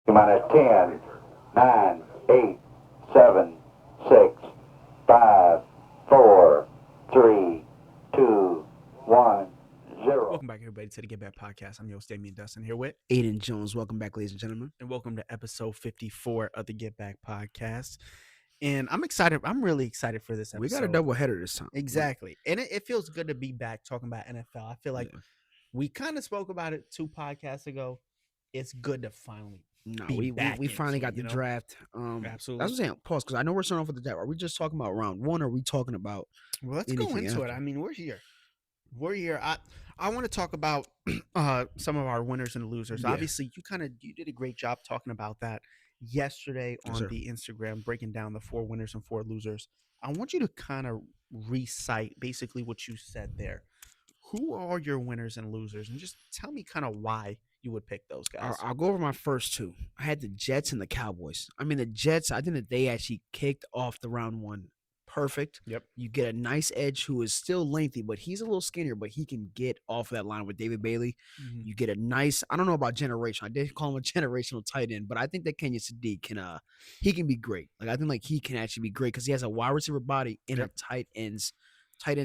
Minus 10, 9, 8, 7, 6, 5, 4, 3, 2, 1, 0. Welcome back, everybody, to the GetBack Podcast. I'm your host, Damian Dustin, here with Aiden Jones. Welcome back, ladies and gentlemen. and welcome to episode 54 of the GetBack Podcast. And I'm excited. I'm really excited for this episode. We got a double header this time. Exactly. And it feels good to be back talking about NFL. I feel like we kind of spoke about it 2 podcasts ago. It's good to finally we finally got the know? draft. Absolutely. That's what I'm saying. Pause, because I know we're starting off with the draft. Are we just talking about round one, or are we talking about Well, let's go anything into after? it. I mean, we're here. I want to talk about some of our winners and losers. Yeah. Obviously, you did a great job talking about that yesterday Yes, on sir. the Instagram, breaking down the 4 winners and 4 losers. I want you to kind of recite basically what you said there. Who are your winners and losers? And just tell me kind of why you would pick those guys. I'll go over my first 2. I had the Jets and the Cowboys. I mean, the Jets, I think that they actually kicked off the round one perfect. Yep. You get a nice edge who is still lengthy, but he's a little skinnier, but he can get off that line with David Bailey. Mhm. You get a nice, I don't know about generation. I did call him a generational tight end, but I think that Kenyon Sadiq can he can be great. Like I think like he can actually be great because he has a wide receiver body in a tight ends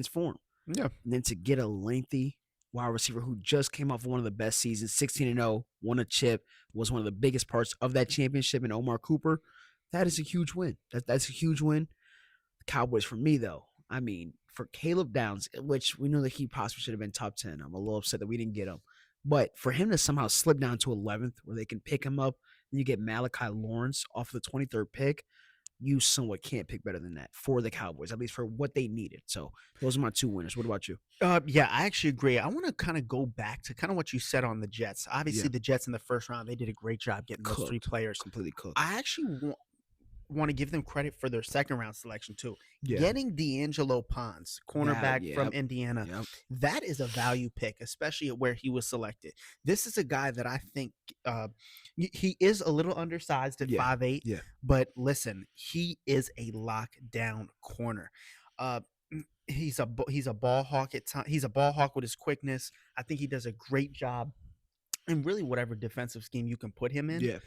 form. Yeah. And then to get a lengthy wide receiver who just came off one of the best seasons, 16-0, won a chip, was one of the biggest parts of that championship in Omar Cooper. That is a huge win. That's a huge win. The Cowboys for me, though, I mean, for Caleb Downs, which we know that he possibly should have been top 10. I'm a little upset that we didn't get him. But for him to somehow slip down to 11th where they can pick him up, and you get Malachi Lawrence off the 23rd pick, you somewhat can't pick better than that for the Cowboys, at least for what they needed. So those are my 2 winners. What about you? Yeah, I actually agree. I want to kind of go back to kind of what you said on the Jets. Obviously, Yeah. the Jets in the first round, they did a great job getting those 3 Cooked. players. Completely cooked. I actually want to give them credit for their second round selection too. Yeah. Getting D'Angelo Pons, cornerback from Indiana, Yep. that is a value pick, especially at where he was selected. This is a guy that I think he is a little undersized at 5'8", Yeah. but listen, he is a lockdown corner. He's a ball hawk at times. He's a ball hawk with his quickness. I think he does a great job in really whatever defensive scheme you can put him in. Yeah.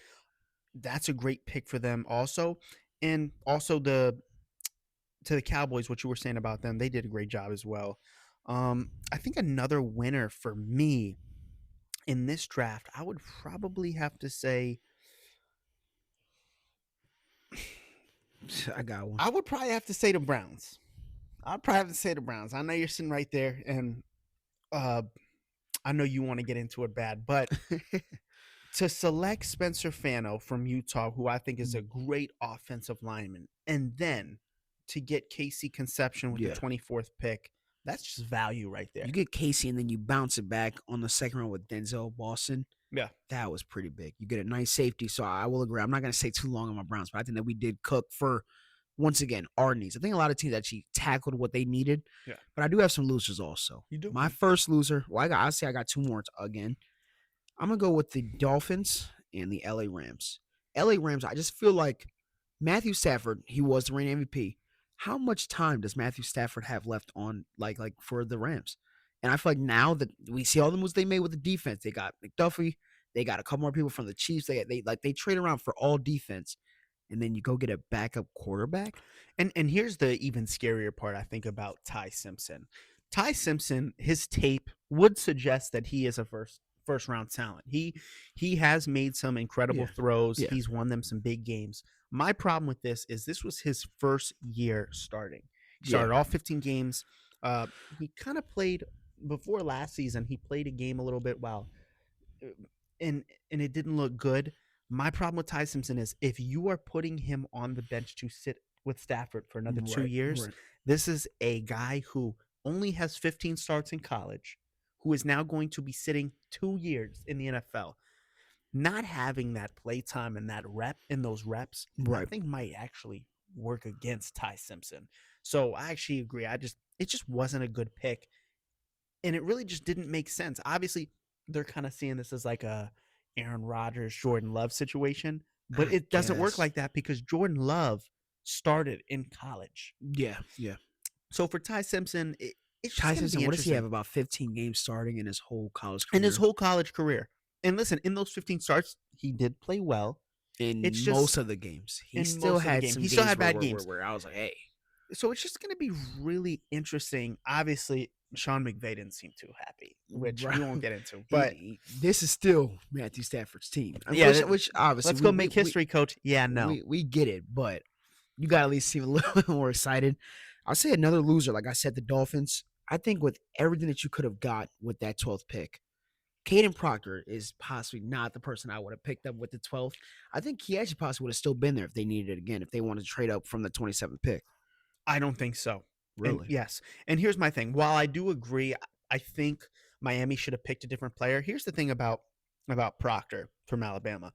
That's a great pick for them also. And also to the Cowboys, what you were saying about them, they did a great job as well. I think another winner for me in this draft, I would probably have to say I got one. I would probably have to say the Browns. I'd probably have to say the Browns. I know you're sitting right there, and I know you want to get into it bad, but to select Spencer Fano from Utah, who I think is a great offensive lineman, and then to get Casey Conception with the 24th pick, that's just value right there. You get Casey, and then you bounce it back on the second round with Denzel Boston. Yeah. That was pretty big. You get a nice safety, so I will agree. I'm not going to say too long on my Browns, but I think that we did cook for, once again, our needs. I think a lot of teams actually tackled what they needed. Yeah. But I do have some losers also. You do? My first loser, I'll say I got 2 more again. I'm going to go with the Dolphins and the LA Rams. LA Rams, I just feel like Matthew Stafford, he was the reigning MVP. How much time does Matthew Stafford have left on, like for the Rams? And I feel like now that we see all the moves they made with the defense, they got McDuffie, they got a couple more people from the Chiefs. They trade around for all defense, and then you go get a backup quarterback. And here's the even scarier part, I think, about Ty Simpson. Ty Simpson, his tape would suggest that he is a first round talent. He has made some incredible throws. Yeah. He's won them some big games. My problem with this is this was his first year starting. He started all 15 games. He kind of played before last season. He played a game a little bit and it didn't look good. My problem with Ty Simpson is if you are putting him on the bench to sit with Stafford for another 2 years, this is a guy who only has 15 starts in college, who is now going to be sitting 2 years in the NFL. Not having that play time and that those reps, I think might actually work against Ty Simpson. So I actually agree. It just wasn't a good pick. And it really just didn't make sense. Obviously, they're kind of seeing this as like a Aaron Rodgers, Jordan Love situation, but it doesn't work like that because Jordan Love started in college. Yeah. So for Ty Simpson, it's Ty just Simpson, what does he have? About 15 games starting in his whole college career. In his whole college career. And listen, in those 15 starts, he did play well. in It's most just of the games. He in still most of the had game. some He games still had bad games. where I was like, hey. So it's just going to be really interesting. Obviously, Sean McVay didn't seem too happy, which we won't get into. But This is still Matthew Stafford's team. yeah, Which obviously let's go make history, coach. Yeah, no. we get it, but you got to at least seem a little bit more excited. I'll say another loser, like I said, the Dolphins. I think with everything that you could have got with that 12th pick, Caden Proctor is possibly not the person I would have picked up with the 12th. I think he actually possibly would have still been there if they needed it again, if they wanted to trade up from the 27th pick. I don't think so. Really? And yes. And here's my thing. While I do agree, I think Miami should have picked a different player. Here's the thing about Proctor from Alabama.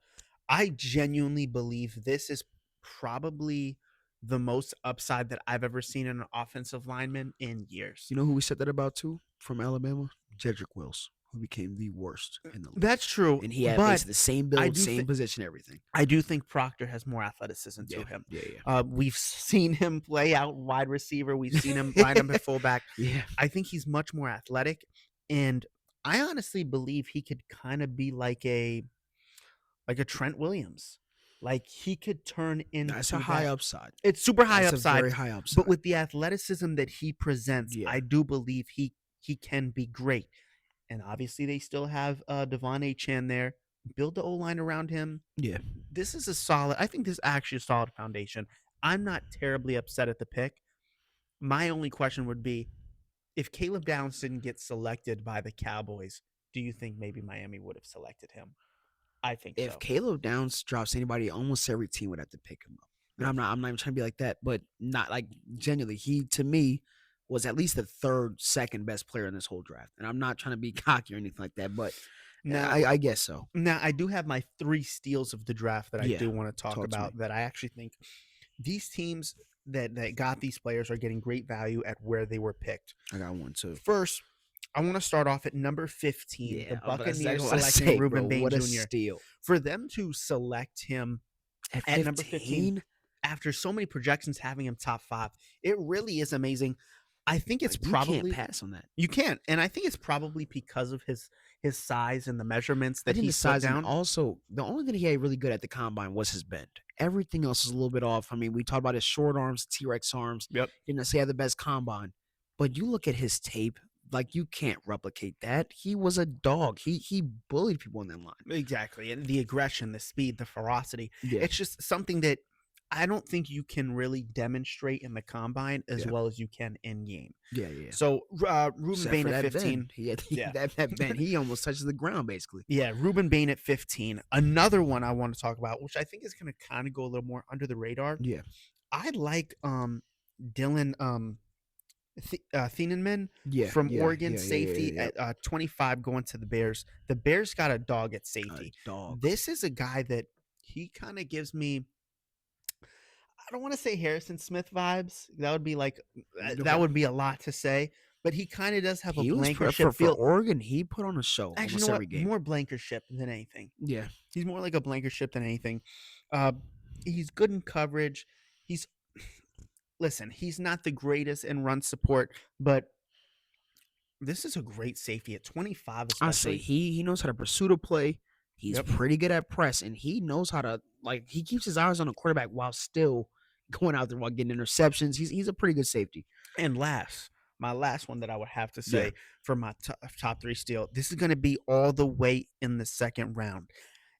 I genuinely believe this is probably the most upside that I've ever seen in an offensive lineman in years. You know who we said that about too from Alabama? Jedrick Wills, who became the worst in the league. That's true. And he had but basically the same build, same position, everything. I do think Proctor has more athleticism to him. Yeah. We've seen him play out wide receiver. We've seen him line up at fullback. Yeah. I think he's much more athletic. And I honestly believe he could kind of be like a Trent Williams. Like he could turn into That's a high upside. It's super high That's upside. a very high upside. But with the athleticism that he presents, I do believe he can be great. And obviously they still have Devon A. Chan there. Build the O-line around him. Yeah. This is I think this is actually a solid foundation. I'm not terribly upset at the pick. My only question would be, if Caleb Downs didn't get selected by the Cowboys, do you think maybe Miami would have selected him? I think if so. Caleb Downs drops anybody, almost every team would have to pick him up. And I'm not even trying to be like that, but not like genuinely. He to me was at least the second best player in this whole draft. And I'm not trying to be cocky or anything like that, but now, I guess so. Now I do have my 3 steals of the draft that I do want to talk about that I actually think these teams that got these players are getting great value at where they were picked. I got one too. First, I want to start off at number 15. Yeah, the Buccaneers selecting Ruben Bain what Jr. A steal. For them to select him at number 15 after so many projections having him top 5, it really is amazing. I think it's probably you can't pass on that. You can't, and I think it's probably because of his size and the measurements that he put down. Also, the only thing he had really good at the combine was his bend. Everything else is a little bit off. I mean, we talked about his short arms, T-Rex arms. Yep. Didn't say he had the best combine, but you look at his tape. Like, you can't replicate that. He was a dog. He bullied people on that line. Exactly. And the aggression, the speed, the ferocity. Yeah. It's just something that I don't think you can really demonstrate in the combine as well as you can in game. Yeah. So Ruben Bain at 15. That bend. He almost touches the ground, basically. Yeah, Ruben Bain at 15. Another one I want to talk about, which I think is going to kind of go a little more under the radar. Yeah. I like Dylan Thienenman from Oregon, safety at 25 going to the Bears. The Bears got a dog at safety. This is a guy that he kind of gives me, I don't want to say Harrison Smith vibes. That would be that would be a lot to say, but he kind of does have a Blankenship feel. For Oregon, he put on a show Actually, almost every game. More Blankenship than anything. Yeah. He's more like a Blankenship than anything. He's good in coverage. Listen, he's not the greatest in run support, but this is a great safety at 25 especially. I say he knows how to pursue the play. He's pretty good at press, and he knows how to, he keeps his eyes on the quarterback while still going out there while getting interceptions. He's a pretty good safety. And my last one that I would have to say for my top 3 steal, this is going to be all the way in the second round.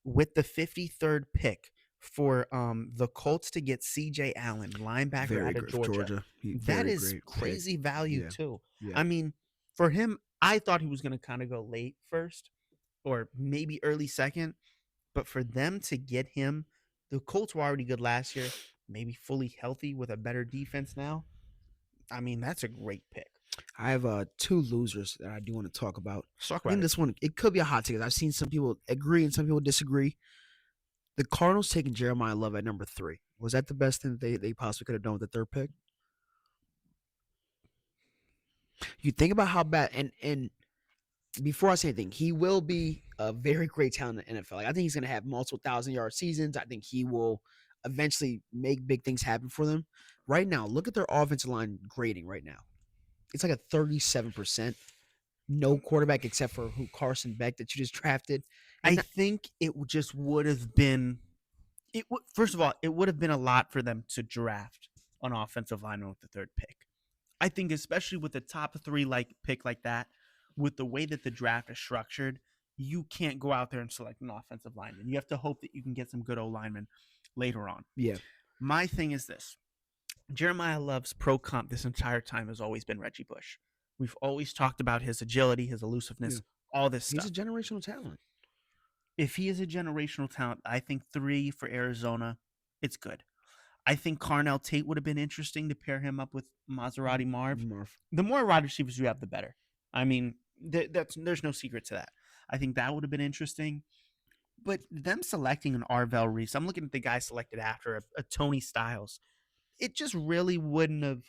With the 53rd pick for the Colts to get C.J. Allen, linebacker out of Georgia. That is crazy value too. Yeah. I mean, for him, I thought he was going to kind of go late first or maybe early second. But for them to get him, the Colts were already good last year, maybe fully healthy with a better defense now. I mean, that's a great pick. I have 2 losers that I do want to talk about. I think this one, it could be a hot take. I've seen some people agree and some people disagree. The Cardinals taking Jeremiah Love at number 3. Was that the best thing that they possibly could have done with the 3rd pick? You think about how bad, and before I say anything, he will be a very great talent in the NFL. I think he's going to have multiple 1,000-yard seasons. I think he will eventually make big things happen for them. Right now, look at their offensive line grading right now. It's like a 37%. No quarterback except for Carson Beck that you just drafted. I think it just would have been First of all, it would have been a lot for them to draft an offensive lineman with the third pick. I think especially with the top 3 pick like that, with the way that the draft is structured, you can't go out there and select an offensive lineman. You have to hope that you can get some good old linemen later on. Yeah. My thing is this. Jeremiah Love's pro comp this entire time has always been Reggie Bush. We've always talked about his agility, his elusiveness, all this stuff. He's a generational talent. If he is a generational talent, I think 3 for Arizona, it's good. I think Carnell Tate would have been interesting to pair him up with Maserati Marv. The more wide receivers you have, the better. I mean, there's no secret to that. I think that would have been interesting. But them selecting an Arvell Reese, I'm looking at the guy selected after a Tony Styles. It just really wouldn't have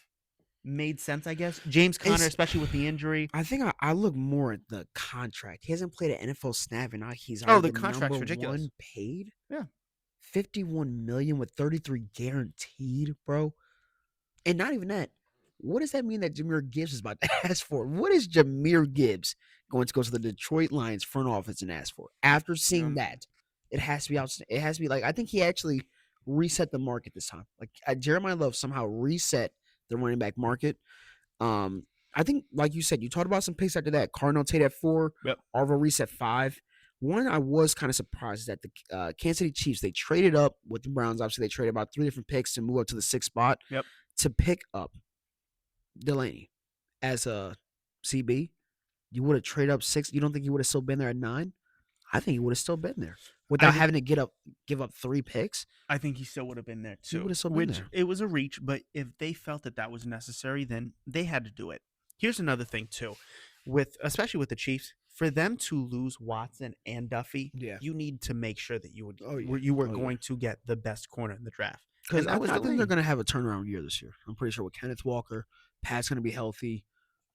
made sense, I guess. James Conner, especially with the injury. I think I look more at the contract. He hasn't played an NFL snap, and now he's the contract's ridiculous. One paid. Yeah, $51 million with 33 guaranteed, bro. And not even that. What does that mean that Jahmyr Gibbs is about to ask for? What is Jahmyr Gibbs going to go to the Detroit Lions front office and ask for? After seeing that, it has to be out. It has to be like, I think he actually reset the market this time. Like Jeremiah Love somehow reset the running back market. I think, like you said, you talked about some picks after that. Carnell Tate at 4, Arvell Reese at 5. One I was kind of surprised is that the Kansas City Chiefs, they traded up with the Browns. Obviously, they traded about 3 different picks to move up to the 6th spot to pick up Delaney as a CB. You would have traded up 6. You don't think he would have still been there at 9? I think he would have still been there without having to give up 3 picks. I think he still would have been there too. He would have still been there. It was a reach, but if they felt that was necessary, then they had to do it. Here's another thing too, especially with the Chiefs, for them to lose Watson and Duffy, you need to make sure that you were going to get the best corner in the draft. Because I think they're going to have a turnaround year this year. I'm pretty sure with Kenneth Walker, Pat's going to be healthy.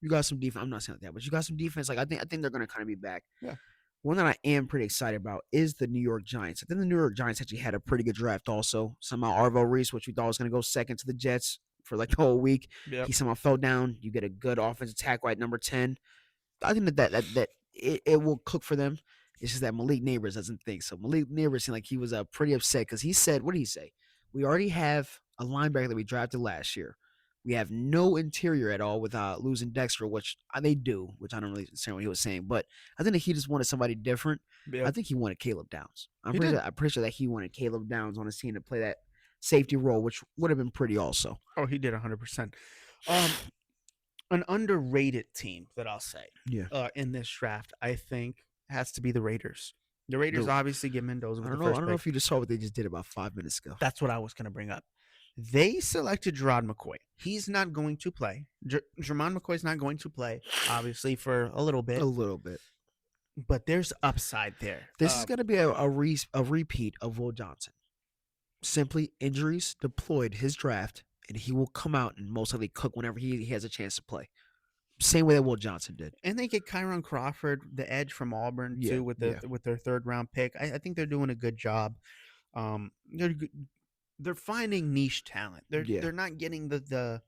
You got some defense. I'm not saying that, but you got some defense. Like I think they're going to kind of be back. Yeah. One that I am pretty excited about is the New York Giants. I think the New York Giants actually had a pretty good draft also. Somehow Arvell Reese, which we thought was going to go second to the Jets for like the whole week. He somehow fell down. You get a good offensive tackle at number 10. I think that it will cook for them. It's just that Malik Neighbors doesn't think so. Malik Neighbors seemed like he was pretty upset because he said, what did he say? We already have a linebacker that we drafted last year. We have no interior at all without losing Dexter, which they do, which I don't really understand what he was saying. But I think that he just wanted somebody different. I think he wanted Caleb Downs. I'm pretty sure that he wanted Caleb Downs on his team to play that safety role, which would have been pretty also. Oh, he did 100%. An underrated team that I'll say in this draft, I think, has to be the Raiders. The Raiders obviously get Mendoza with the first pick. I don't know if you just saw what they just did about 5 minutes ago. That's what I was going to bring up. They selected Gerard McCoy. He's not going to play. Jermon McCoy's not going to play, obviously, for a little bit. But there's upside there. This is going to be a repeat of Will Johnson. Simply injuries deployed his draft, and he will come out and most likely cook whenever he has a chance to play. Same way that Will Johnson did. And they get Kyron Crawford, the edge from Auburn, too, with their 3rd-round pick. I think they're doing a good job. They're finding niche talent. They're not getting the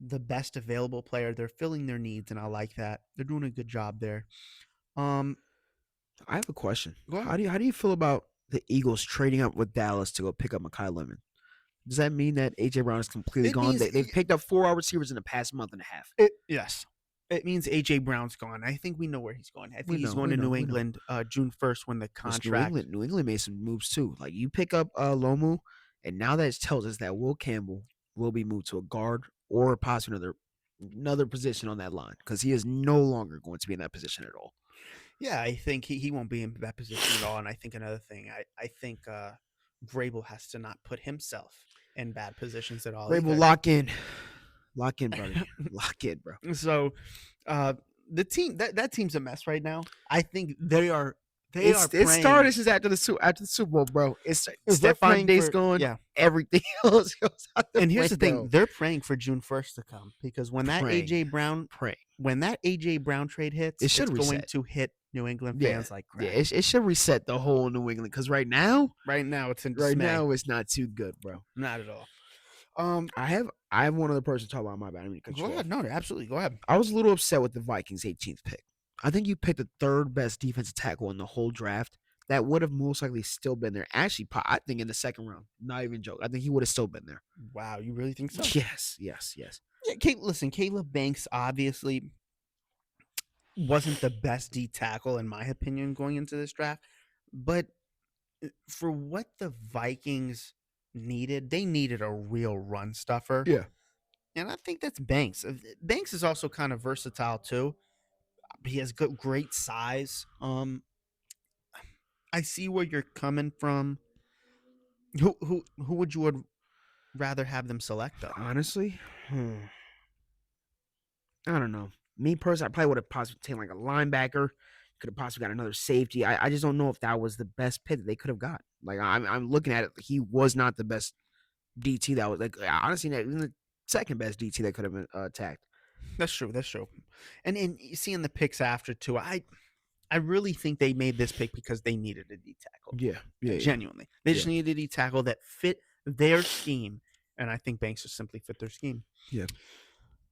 best available player. They're filling their needs, and I like that. They're doing a good job there. I have a question. Go ahead. How do you feel about the Eagles trading up with Dallas to go pick up Mekhi Lemon? Does that mean that A.J. Brown is completely gone? They've picked up 4 wide receivers in the past month and a half. Yes. It means A.J. Brown's gone. I think we know where he's going. I think he's going to New England June 1st when the contract. New England made some moves too. Like you pick up Lomu, and now that it tells us that Will Campbell will be moved to a guard or possibly another position on that line because he is no longer going to be in that position at all. Yeah, I think he won't be in that position at all. And I think another thing, I think Vrabel has to not put himself in bad positions at all. Vrabel, lock in, buddy, lock in, bro. So, the team that team's a mess right now. I think they are. It started since after the Super Bowl, bro. It's Stephon Diggs going. Yeah, everything else goes out the And here's the window. thing: they're praying for June 1st to come because when that AJ Brown trade hits, it's going to hit New England fans like crap. Yeah, it should reset the whole New England because right now it's in dismay. now it's not too good, bro. Not at all. I have one other person to talk about. My bad. Go ahead. No, absolutely. Go ahead. I was a little upset with the Vikings' 18th pick. I think you picked the 3rd best defensive tackle in the whole draft. that would have most likely still been there. Actually, I think in the second round, not even joke, I think he would have still been there. Wow, you really think so? Yes. Yeah, listen, Caleb Banks obviously wasn't the best D tackle in my opinion going into this draft, but for what the Vikings needed, they needed a real run stuffer. Yeah. And I think that's Banks. Banks is also kind of versatile too. He has great size. I see where you're coming from. Who would you rather have them select though? Honestly, I don't know. Me personally, I probably would have possibly taken like a linebacker. Could have possibly got another safety. I just don't know if that was the best pick that they could have got. Like I'm looking at it, he was not the best DT that was like honestly not even the second best DT that could have been attacked. That's true. And seeing the picks after too, I really think they made this pick because they needed a D tackle. Yeah. Genuinely, they just needed a D tackle that fit their scheme, and I think Banks just simply fit their scheme. Yeah.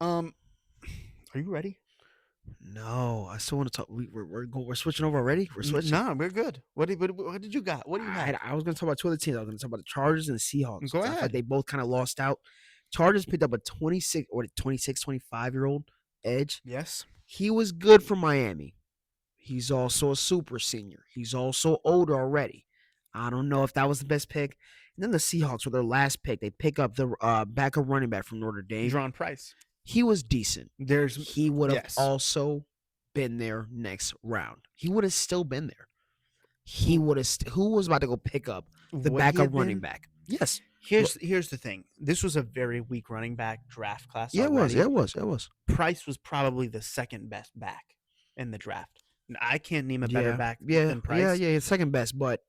Are you ready? No, I still want to talk. We're switching over already. We're switching. No, we're good. What did you got? What do you have? I was going to talk about two other teams. I was going to talk about the Chargers and the Seahawks. Go I feel ahead. like they both kind of lost out. Chargers picked up a 26, 25-year-old edge. Yes. He was good for Miami. He's also a super senior. He's also older already. I don't know if that was the best pick. And then the Seahawks were their last pick. They pick up the backup running back from Notre Dame. Drawn Price. He was decent. He would have yes. also been there next round. He would have still been there. He would have. Who was about to go pick up the backup running back? Yes. Here's the thing. This was a very weak running back draft class. Yeah, already. it was. Price was probably the second best back in the draft. I can't name a better back than Price. Yeah, second best. But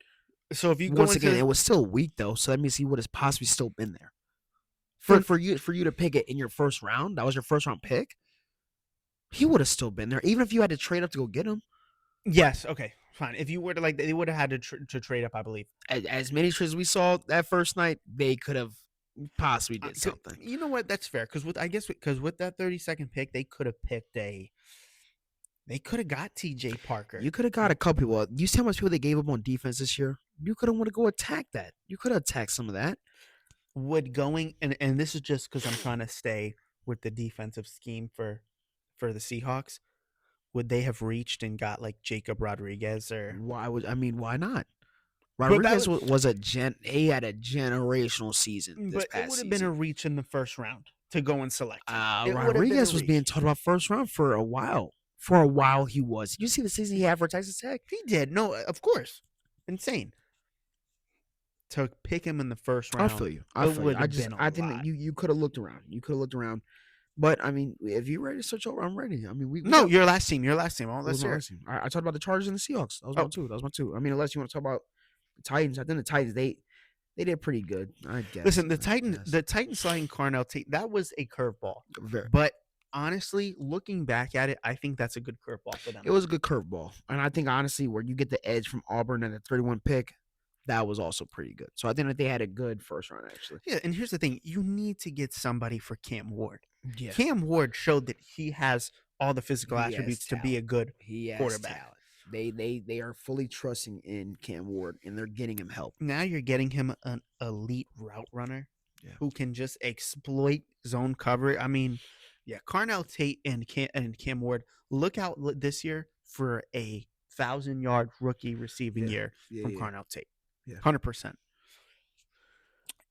so if you once again, it was still weak though. So that means he would have possibly still been there. For you to pick it in your first round, that was your first round pick. He would have still been there, even if you had to trade up to go get him. Yes. Okay. Fine. If you were to they would have had to trade up, I believe. As many trades we saw that first night, they could have possibly did something. You know what? That's fair because with that 32nd pick, they could have picked They could have got T.J. Parker. You could have got a couple people. You see how much people they gave up on defense this year? You could have want to go attack that. You could have attacked some of that. Would going and this is just because I'm trying to stay with the defensive scheme for the Seahawks. Would they have reached and got like Jacob Rodriguez or why not? Rodriguez was had a generational season. This but past it would have season. been a reach in the first round to go and select. Rodriguez was being talked about first round for a while. For a while, he was. You see the season he had for Texas Tech? He did. No, of course, insane. To pick him in the first round, I feel you. I think that you could have looked around. But I mean, if you're ready to switch over, I'm ready. I mean, your last team. Oh, let's hear it. I talked about the Chargers and the Seahawks. That was my two. I mean, unless you want to talk about the Titans, I think the Titans they did pretty good. I guess. Listen, the Titans sliding Carnell Tate, that was a curveball. But honestly, looking back at it, I think that's a good curveball for them. It was a good curveball, and I think honestly, where you get the edge from Auburn at the 31 pick. That was also pretty good. So I think that they had a good first round, actually. Yeah, and here's the thing. You need to get somebody for Cam Ward. Yeah. Cam Ward showed that he has all the physical attributes to be a good quarterback. They are fully trusting in Cam Ward, and they're getting him help. Now you're getting him an elite route runner who can just exploit zone cover. I mean, Carnell Tate and Cam Ward, look out this year for a 1,000-yard rookie receiving year from Carnell Tate. 100%.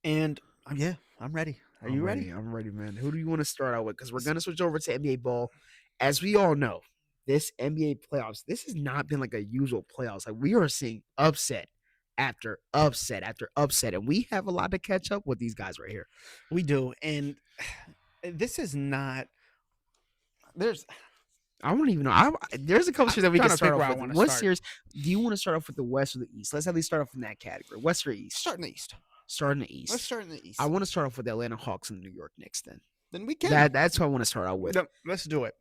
And I'm ready. Are you ready? I'm ready, man. Who do you want to start out with? Because we're gonna switch over to NBA ball. As we all know, this NBA playoffs, this has not been like a usual playoffs. Like we are seeing upset after upset after upset, and we have a lot to catch up with these guys right here. We do, and this is not. I don't even know. There's a couple series that we can start off with. What series do you want to start off with, the West or the East? Let's at least start off in that category. West or East? Start in the East. Let's start in the East. I want to start off with the Atlanta Hawks and the New York Knicks then. Then we can. That's what I want to start out with. No, let's do it.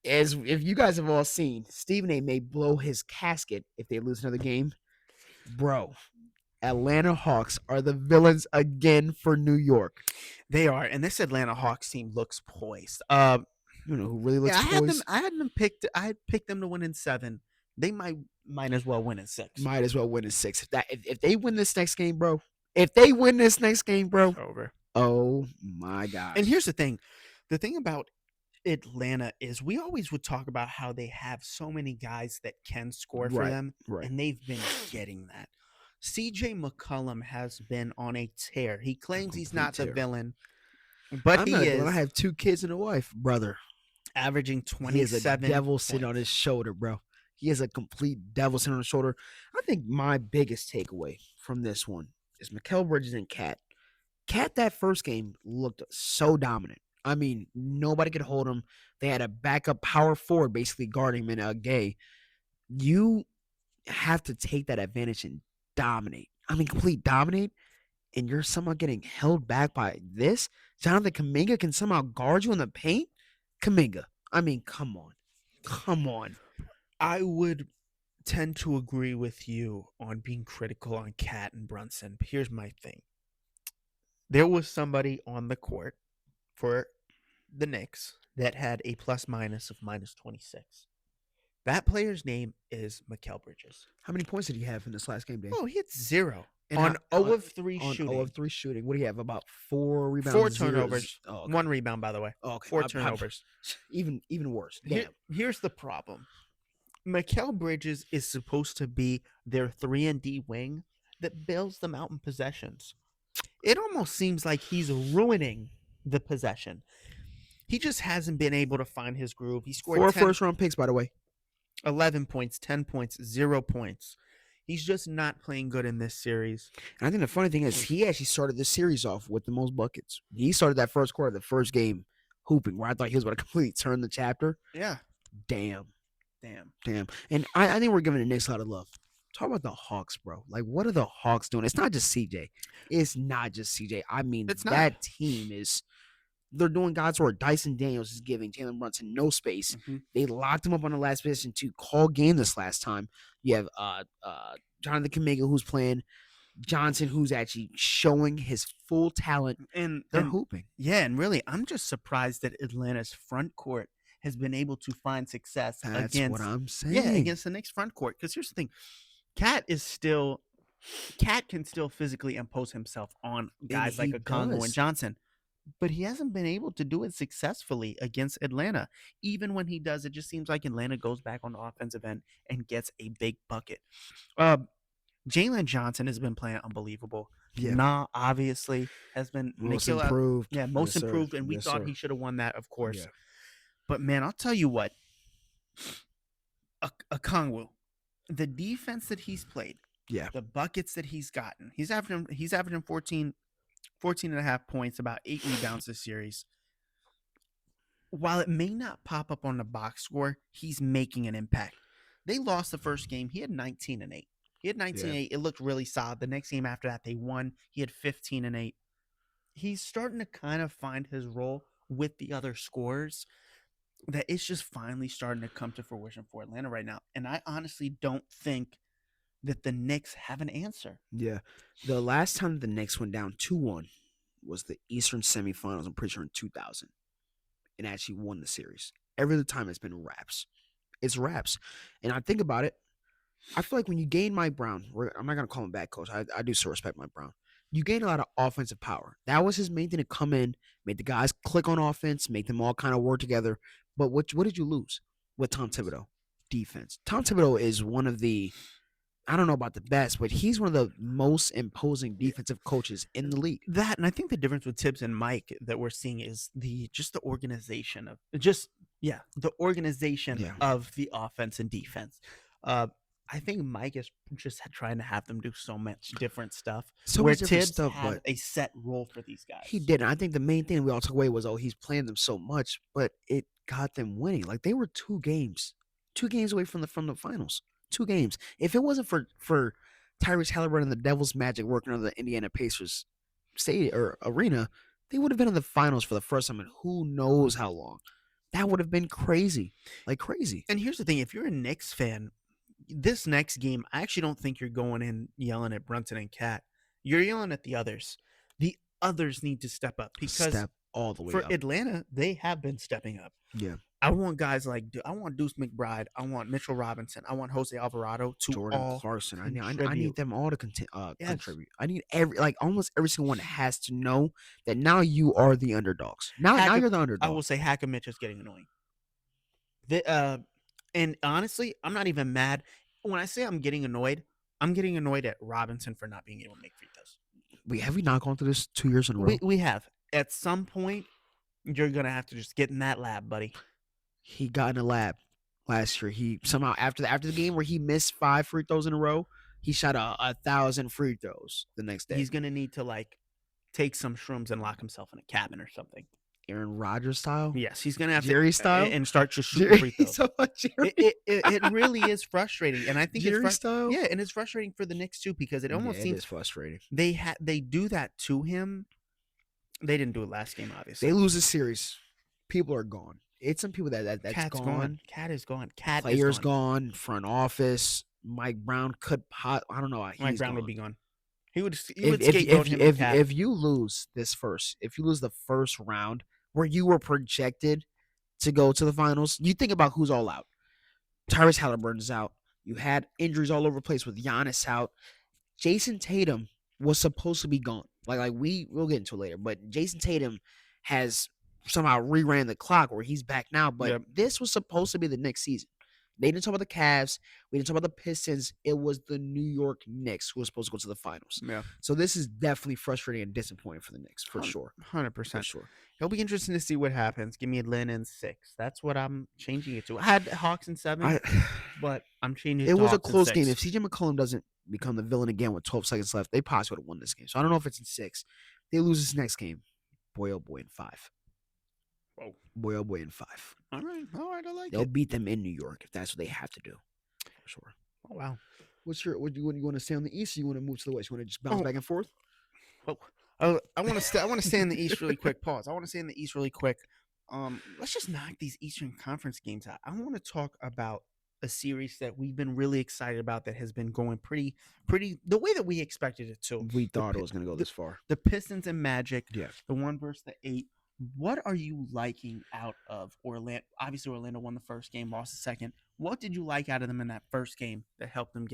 As if you guys have all seen, Stephen A. may blow his casket if they lose another game. Bro, Atlanta Hawks are the villains again for New York. They are, and this Atlanta Hawks team looks poised. You know who really looks poised? I had them picked. I had picked them to win in 7. they might as well win in 6. Might as well win in 6. If they win this next game, bro. If they win this next game, bro. Over. Oh my gosh. And here's the thing. The thing about Atlanta is we always would talk about how they have so many guys that can score for Right, them, right. and they've been getting that. CJ McCollum has been on a tear. He claims he's complete not the tear. villain, but I'm he not is. gonna have 2 kids and a wife, brother. Averaging He is 27 a devil sitting on his shoulder, bro. He is a complete devil sitting on his shoulder. I think my biggest takeaway from this one is Mikal Bridges and Cat. Cat, that first game, looked so dominant. I mean, nobody could hold him. They had a backup power forward basically guarding him in Gay. You have to take that advantage and dominate. I mean, complete dominate, and you're somehow getting held back by this. Jonathan Kuminga can somehow guard you in the paint. Kuminga, I mean, come on. Come on. I would tend to agree with you on being critical on Cat and Brunson. But here's my thing. There was somebody on the court for the Knicks that had a plus minus of minus 26. That player's name is Mikal Bridges. How many points did he have in this last game, Dave? Oh, he had 0 And on how- 0 of 3 on shooting. 0 of 3 shooting. What do you have? About 4 rebounds? 4 0 turnovers. Oh, okay. 1 rebound, by the way. Oh, okay. 4 turnovers. Even worse. Damn. Here's the problem. Mikal Bridges is supposed to be their 3-and-D wing that bails them out in possessions. It almost seems like he's ruining the possession. He just hasn't been able to find his groove. He scored 4 10 first-round picks, by the way. 11 points, 10 points, 0 points. He's just not playing good in this series. And I think the funny thing is he actually started this series off with the most buckets. He started that first quarter, the first game, hooping, where I thought he was going to completely turn the chapter. Yeah. Damn. And I think we're giving the Knicks a lot of love. Talk about the Hawks, bro. Like, what are the Hawks doing? It's not just CJ. I mean, It's not. that team is – they're doing God's work. Dyson Daniels is giving Jalen Brunson no space. Mhm. They locked him up on the last position to call game this last time. You have Jonathan Kuminga, who's playing, Johnson, who's actually showing his full talent. And They're hooping. Yeah, and really, I'm just surprised that Atlanta's front court has been able to find success That's against what I'm saying. Yeah, against the Knicks front court. Because here's the thing. Cat can still physically impose himself on guys like he Okongwu does. and Johnson. But he hasn't been able to do it successfully against Atlanta. Even when he does, it just seems like Atlanta goes back on the offensive end and gets a big bucket. Jalen Johnson has been playing unbelievable. Yeah. Nah, obviously, has been Most Nikhil- improved. Yeah, most Yes, sir. improved, and we Yes, thought sir. he should have won that, of course. Yeah. But man, I'll tell you what, Okongwu, the defense that he's played, Yeah. the buckets that he's gotten, he's averaging 14 and a half points, about 8 rebounds this series. While it may not pop up on the box score, he's making an impact. They lost the first game. He had 19 and 8. It looked really solid. The next game after that, they won. He had 15 and 8. He's starting to kind of find his role with the other scorers. That it's just finally starting to come to fruition for Atlanta right now. And I honestly don't think that the Knicks have an answer. Yeah. The last time the Knicks went down 2-1 was the Eastern semifinals, I'm pretty sure in 2000, and actually won the series. Every other time it's been wraps. It's wraps. And I think about it, I feel like when you gain Mike Brown, I'm not going to call him bad coach. I do still respect Mike Brown. You gain a lot of offensive power. That was his main thing, to come in, make the guys click on offense, make them all kind of work together. But what did you lose with Tom Thibodeau? Defense. Tom Thibodeau is one of the, I don't know about the best, but he's one of the most imposing defensive coaches in the league. That, and I think the difference with Tibbs and Mike that we're seeing is the organization of of the offense and defense. I think Mike is just trying to have them do so much different stuff. So where much different Tibbs stuff, had but a set role for these guys. he didn't. I think the main thing we all took away was, he's playing them so much, but it got them winning. Like, they were 2 games away from the finals. 2 games. If it wasn't for Tyrese Halliburton and the Devil's Magic working on the Indiana Pacers stadium or arena, they would have been in the finals for the first time in who knows how long. That would have been crazy. Like, crazy. And here's the thing: if you're a Knicks fan, this next game, I actually don't think you're going in yelling at Brunson and Cat. You're yelling at the others. The others need to step up because Step all the way for up. Atlanta, they have been stepping up. Yeah. I want guys like I want Deuce McBride, I want Mitchell Robinson, I want Jose Alvarado to Jordan all Clarkson. I contribute. need them all to Yes. contribute. I need almost every single one has to know that now you are the underdogs. Now you're the underdog. I will say Hackett is getting annoying. And honestly, I'm not even mad. When I say I'm getting annoyed at Robinson for not being able to make free throws. Have we not gone through this 2 years in a row? We have. At some point, you're gonna have to just get in that lab, buddy. He got in a lab last year. He somehow after the game where he missed 5 free throws in a row, he shot 1,000 free throws the next day. He's gonna need to take some shrooms and lock himself in a cabin or something. Aaron Rodgers style. Yes, he's gonna have Jerry to style and start just shooting free throws. Jerry. It really is frustrating, and I think Jerry it's style. Yeah, and it's frustrating for the Knicks too because it almost seems it's frustrating. They do that to him. They didn't do it last game, obviously. They lose a series. People are gone. It's some people that's Cat's gone. Cat is gone. Players gone. Front office. Mike Brown could pot. I don't know. Mike Brown would be gone. He would if you lose the first round where you were projected to go to the finals, you think about who's all out. Tyrese Halliburton's out. You had injuries all over the place with Giannis out. Jason Tatum was supposed to be gone. We'll get into it later, but Jason Tatum has somehow reran the clock where he's back now. But This was supposed to be the Knicks season. They didn't talk about the Cavs. We didn't talk about the Pistons. It was the New York Knicks who was supposed to go to the finals. Yeah. So this is definitely frustrating and disappointing for the Knicks, for sure. 100%. For sure. It'll be interesting to see what happens. Give me Atlanta in 6. That's what I'm changing it to. I had Hawks in 7, but I'm changing it to It was Hawks a close in 6. game. If CJ McCollum doesn't become the villain again with 12 seconds left, they possibly would have won this game. So I don't know if it's in 6. They lose this next game. Boy, oh boy, in 5. Whoa. Boy, oh boy, in 5. All right, I like They'll it. beat them in New York if that's what they have to do. For sure. Oh, wow. What do you want to stay on the East or you want to move to the West? You want to just bounce back and forth? Oh, I want to stay in the East really quick. Pause. I want to stay in the East really quick. Let's just knock these Eastern Conference games out. I want to talk about a series that we've been really excited about that has been going pretty the way that we expected it to. We thought it was going to go this far. The Pistons and Magic. Yeah. The 1 versus the 8. What are you liking out of Orlando? Obviously, Orlando won the first game, lost the second. What did you like out of them in that first game that helped them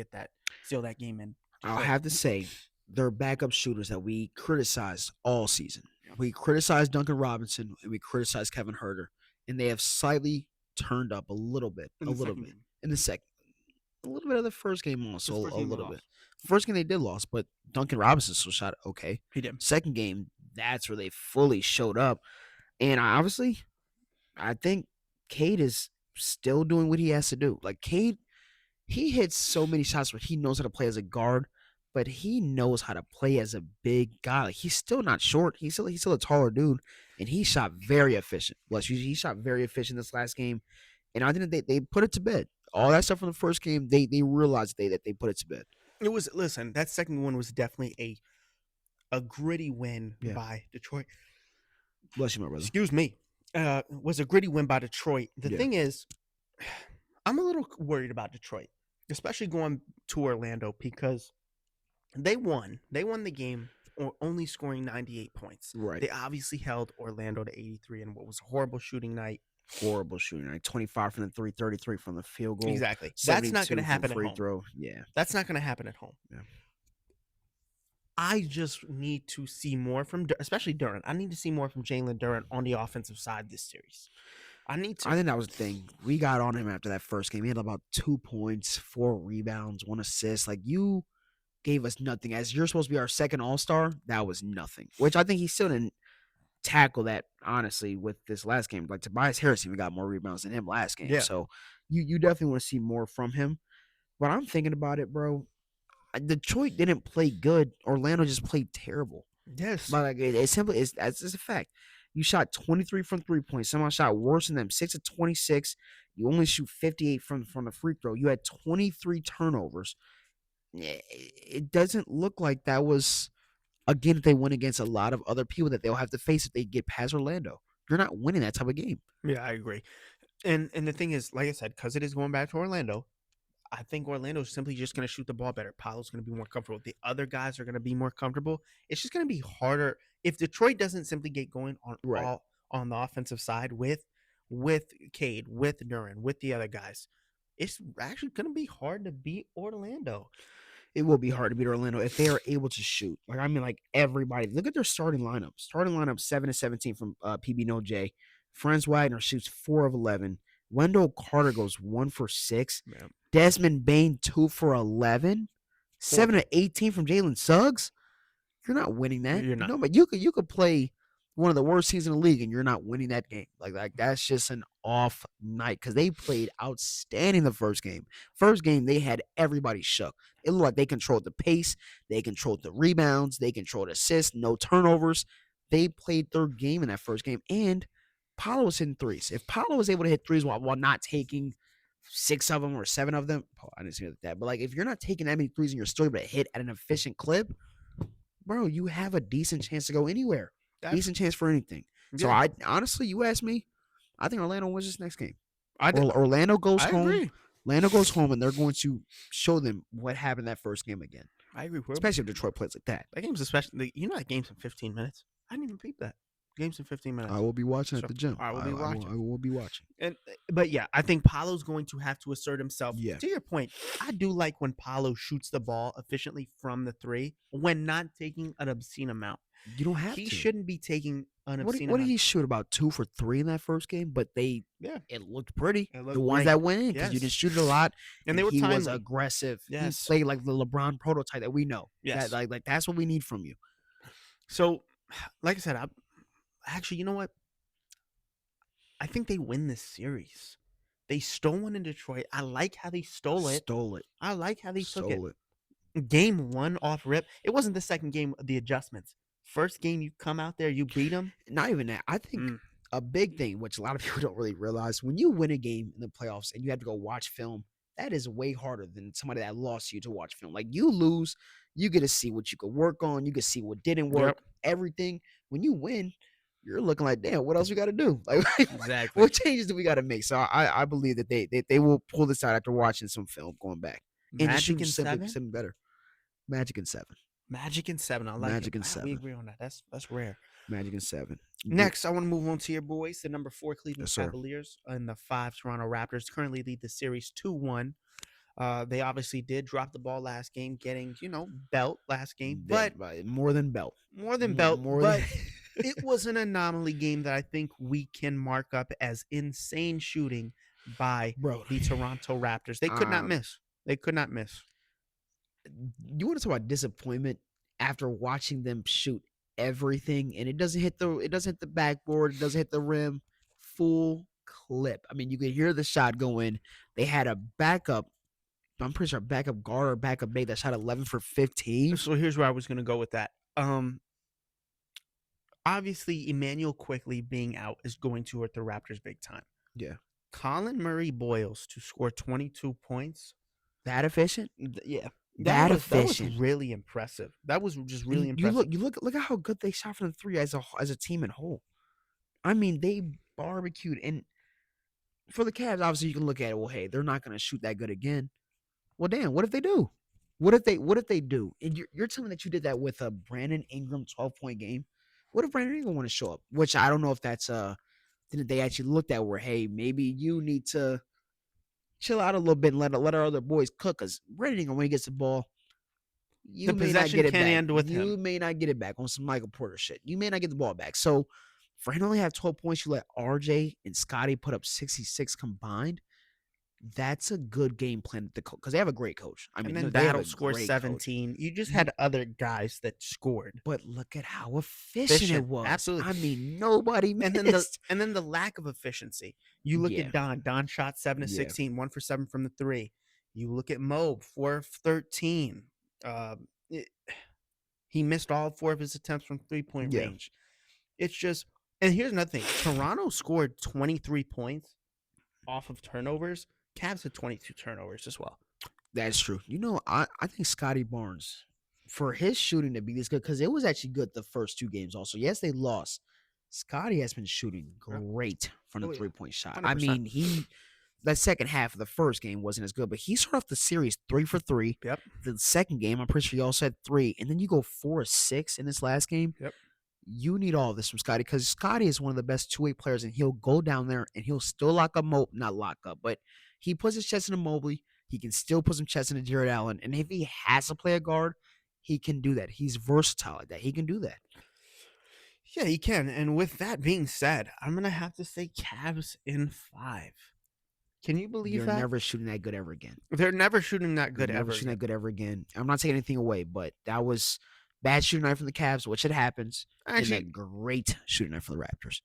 seal that game in? I'll have to say, they're backup shooters that we criticized all season. We criticized Duncan Robinson and we criticized Kevin Huerter, and they have slightly turned up a little bit in the second. A little bit of the first game also, a little bit. First game they did lose, but Duncan Robinson still shot okay. He did. Second game, that's where they fully showed up. And I think Cade is still doing what he has to do. Cade, he hits so many shots where he knows how to play as a guard, but he knows how to play as a big guy. He's still not short. He's still a taller dude, and he shot very efficient. He shot very efficient this last game, and I think they put it to bed. All that stuff from the first game, they realized that they put it to bed. That second one was definitely a gritty win by Detroit. Bless you, my brother. Excuse me. Was a gritty win by Detroit. The thing is, I'm a little worried about Detroit, especially going to Orlando because they won. They won the game only scoring 98 points. Right. They obviously held Orlando to 83 in what was a horrible shooting night. 25 from the 3, 33 from the field goal. Exactly. That's not going to happen at home. Throw. Yeah. That's not going to happen at home. Yeah. I just need to see more from, especially Durant. I need to see more from Jalen Durant on the offensive side this series. I think that was the thing. We got on him after that first game. He had about 2 points, 4 rebounds, 1 assist. You gave us nothing. As you're supposed to be our second All-Star, that was nothing. Which I think he still didn't tackle that, honestly, with this last game. Tobias Harris even got more rebounds than him last game. Yeah. So you definitely want to see more from him. But I'm thinking about it, bro. Detroit didn't play good. Orlando just played terrible. Yes. But that's just a fact. You shot 23 from 3 points. Somehow shot worse than them. 6 of 26. You only shoot 58 from the free throw. You had 23 turnovers. It doesn't look like that was, again, if they win against a lot of other people that they'll have to face if they get past Orlando. You're not winning that type of game. Yeah, I agree. And the thing is, like I said, because it is going back to Orlando, I think Orlando is simply just going to shoot the ball better. Paolo's going to be more comfortable. The other guys are going to be more comfortable. It's just going to be harder. If Detroit doesn't simply get going on the offensive side with with Cade, with Duran, with the other guys, it's actually going to be hard to beat Orlando. It will be hard to beat Orlando if they are able to shoot. Like, I mean, like, everybody. Look at their starting lineup. Starting lineup 7-17 from PB No J. Franz Wagner shoots 4 of 11. Wendell Carter goes 1 for 6. Yeah. Desmond Bain 2 for 11. 7 of 18 from Jalen Suggs. You're not winning that. You're not. No, but you could play one of the worst teams in the league and you're not winning that game. Like that's just an off night because they played outstanding the first game. First game, they had everybody shook. It looked like they controlled the pace. They controlled the rebounds. They controlled assists. No turnovers. They played their game in that first game. And Paolo was hitting threes. If Paolo was able to hit threes while not taking 6 of them or 7 of them, I didn't see it like that. But like if you're not taking that many threes and you're still able to hit at an efficient clip, bro, you have a decent chance to go anywhere. Decent chance for anything. Yeah. So I honestly, you ask me, I think Orlando wins this next game. Orlando goes home. Agree. Orlando goes home, and they're going to show them what happened that first game again. I agree. Especially if Detroit plays like that. That game's especially, that game's in 15 minutes. I didn't even peep that. Game's in 15 minutes. I will be watching at the gym. I will be watching. I will be watching. But yeah, I think Paolo's going to have to assert himself. Yeah. To your point, I do like when Paolo shoots the ball efficiently from the 3 when not taking an obscene amount. You don't have to. He to. shouldn't be taking an obscene amount. What did he shoot? About 2 for 3 in that first game? But it looked pretty. It looked the ones great. that went in because you didn't shoot it a lot. And they were he timely. was aggressive. Yes. He played like the LeBron prototype that we know. Yes. Like that's what we need from you. So, like I said, actually, you know what? I think they win this series. They stole one in Detroit. I like how they stole it. I like how they took it. Game 1 off rip. It wasn't the second game of the adjustments. First game, you come out there, you beat them. Not even that. I think a big thing, which a lot of people don't really realize, when you win a game in the playoffs and you have to go watch film, that is way harder than somebody that lost you to watch film. Like, you lose, you get to see what you could work on. You can see what didn't work, everything. When you win, you're looking like, damn, what else we got to do? Like, exactly. What changes do we got to make? So I believe that they will pull this out after watching some film going back. Magic in 7? Something better. Magic in 7. Magic in 7. I like Magic it. in 7. We agree on that. That's rare. Magic in 7. Next, I want to move on to your boys. The number 4 Cleveland Yes, Cavaliers and the 5 Toronto Raptors currently lead the series 2-1. They obviously did drop the ball last game, getting, belt last game. But more than belt. But it was an anomaly game that I think we can mark up as insane shooting by the Toronto Raptors. They could not miss. They could not miss. You want to talk about disappointment after watching them shoot everything and it doesn't hit the backboard, it doesn't hit the rim, full clip. I mean, you could hear the shot go in. They had a backup, I'm pretty sure backup guard or backup big that shot 11 for 15. So here's where I was going to go with that. Obviously, Emmanuel Quickley being out is going to hurt the Raptors big time. Yeah. Colin Murray-Boyles to score 22 points. That efficient? Yeah. That was really impressive. That was just really impressive. You look at how good they shot from the 3 as a team in whole. I mean, they barbecued. And for the Cavs, obviously you can look at it, well, hey, they're not going to shoot that good again. Well, damn, what if they do? What if they do? And you're telling me that you did that with a Brandon Ingram 12-point game? What if Brandon Ingram want to show up? Which I don't know if that's they actually looked at where, hey, maybe you need to chill out a little bit and let our other boys cook. Because Brandon Ingram, when he gets the ball, you may not get it back. You may not get it back on some Michael Porter shit. You may not get the ball back. So for him to only have 12 points, you let RJ and Scotty put up 66 combined. That's a good game plan because they have a great coach. I mean, and then Battle scored 17. You just had other guys that scored, but look at how efficient it was. Absolutely. I mean, nobody missed. And then the lack of efficiency. You look at Don. Don shot 7 of 16, 1 for 7 from the 3. You look at Moe, 4 of 13. He missed all 4 of his attempts from 3-point range. It's just, and here's another thing: Toronto scored 23 points off of turnovers. Cavs had 22 turnovers as well. That's true. I think Scotty Barnes, for his shooting to be this good, because it was actually good the first 2 games also. Yes, they lost. Scotty has been shooting great from the 3-point shot. 100%. I mean, that second half of the first game wasn't as good, but he started off the series 3 for 3. Yep. The second game, I'm pretty sure you all said 3, and then you go 4 of 6 in this last game. Yep. you need all this from Scotty because Scotty is one of the best two-way players, and he'll go down there and he'll still not lock up, but he puts his chest into Mobley. He can still put some chest into Jared Allen, and if he has to play a guard, he can do that. He's versatile like that. He can do that. Yeah, he can. And with that being said, I'm gonna have to say Cavs in 5. Can you believe You're that? never shooting that good ever again. They're never shooting that good Never ever. shooting that good ever again. I'm not taking anything away, but that was bad shooting night from the Cavs, which it happens. Actually, and a great shooting night for the Raptors.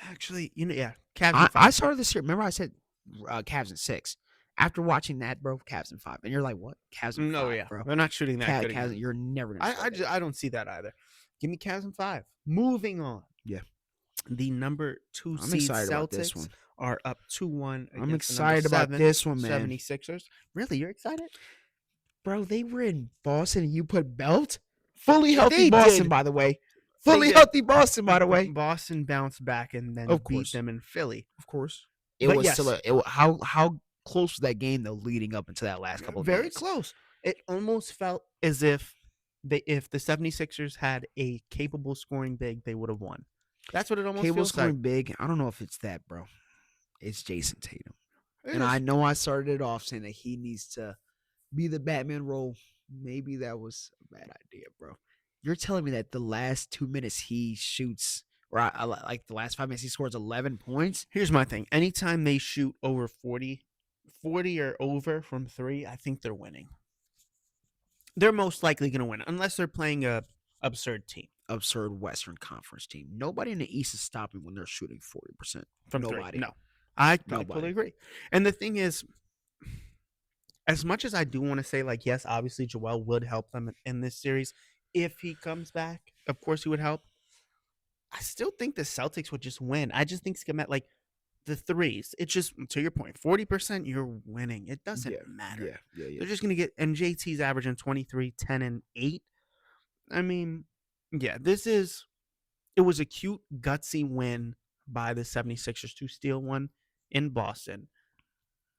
Actually, yeah, Cavs in 5. I started this year. Remember, I said Cavs in 6. After watching that, bro, Cavs in 5, and you're like, what? Cavs in 5, No, yeah, bro. they're not shooting that good. Cavs, Again. you're never gonna. I don't see that either. Give me Cavs in 5. Moving on. Yeah. The number 2 I'm seed excited about this Celtics one. are up 2-1. I'm excited about this one, man. 76ers. Really, you're excited? Bro, they were in Boston and you put Belt? Fully healthy They Boston, did. by the way. They Fully did. healthy Boston, by the way. Boston bounced back and then Of beat course. them in Philly. Of course. It But was yes. still how close was that game though leading up into that last couple of Very games? close. It almost felt as if the 76ers had a capable scoring big, they would have won. That's what it almost Cable feels scoring like. big. I don't know if it's that, bro. It's Jason Tatum. It And is. I know I started it off saying that he needs to be the Batman role. Maybe that was a bad idea, bro. You're telling me that the last 2 minutes he shoots, or like the last 5 minutes he scores 11 points? Here's my thing. Anytime they shoot over 40 or over from 3, I think they're winning. They're most likely going to win, unless they're playing a absurd team. Absurd Western Conference team. Nobody in the East is stopping when they're shooting 40%. From Nobody. 3. No, I Nobody. totally agree. And the thing is, as much as I do want to say, like, yes, obviously Joel would help them in this series. If he comes back, of course he would help. I still think the Celtics would just win. I just think it's going to like the threes. It's just, to your point, 40%, you're winning. It doesn't matter. Yeah. They're just going to get, and JT's averaging 23, 10, and 8. I mean, yeah, it was a cute, gutsy win by the 76ers to steal one in Boston.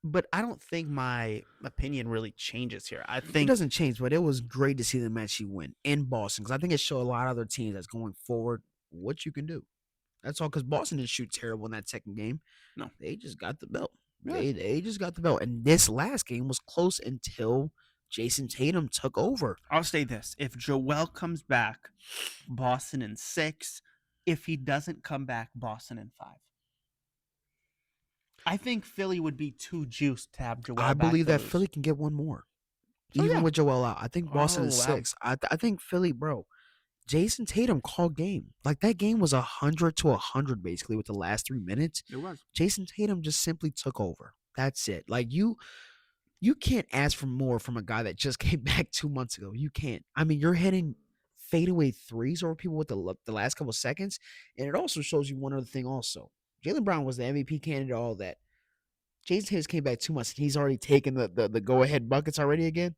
But I don't think my opinion really changes here. I It think doesn't change, but it was great to see them actually win in Boston because I think it showed a lot of other teams that's going forward what you can do. That's all because Boston didn't shoot terrible in that second game. No. They just got the belt. Yeah. They just got the belt. And this last game was close until Jason Tatum took over. I'll say this. If Joel comes back, Boston in 6. If he doesn't come back, Boston in 5. I think Philly would be too juiced to have Joel I back believe to that lose. Philly can get one more. So, Even yeah. with Joel out. I think Boston is Oh, wow. 6. I think Philly, bro. Jason Tatum called game. Like that game was 100 to 100 basically with the last 3 minutes. It was. Jason Tatum just simply took over. That's it. Like you can't ask for more from a guy that just came back 2 months ago. You can't. I mean, you're hitting fadeaway threes over people with the last couple seconds, and it also shows you one other thing. Also, Jaylen Brown was the MVP candidate. All that. Jason Tatum came back 2 months, and he's already taken the go ahead buckets already again.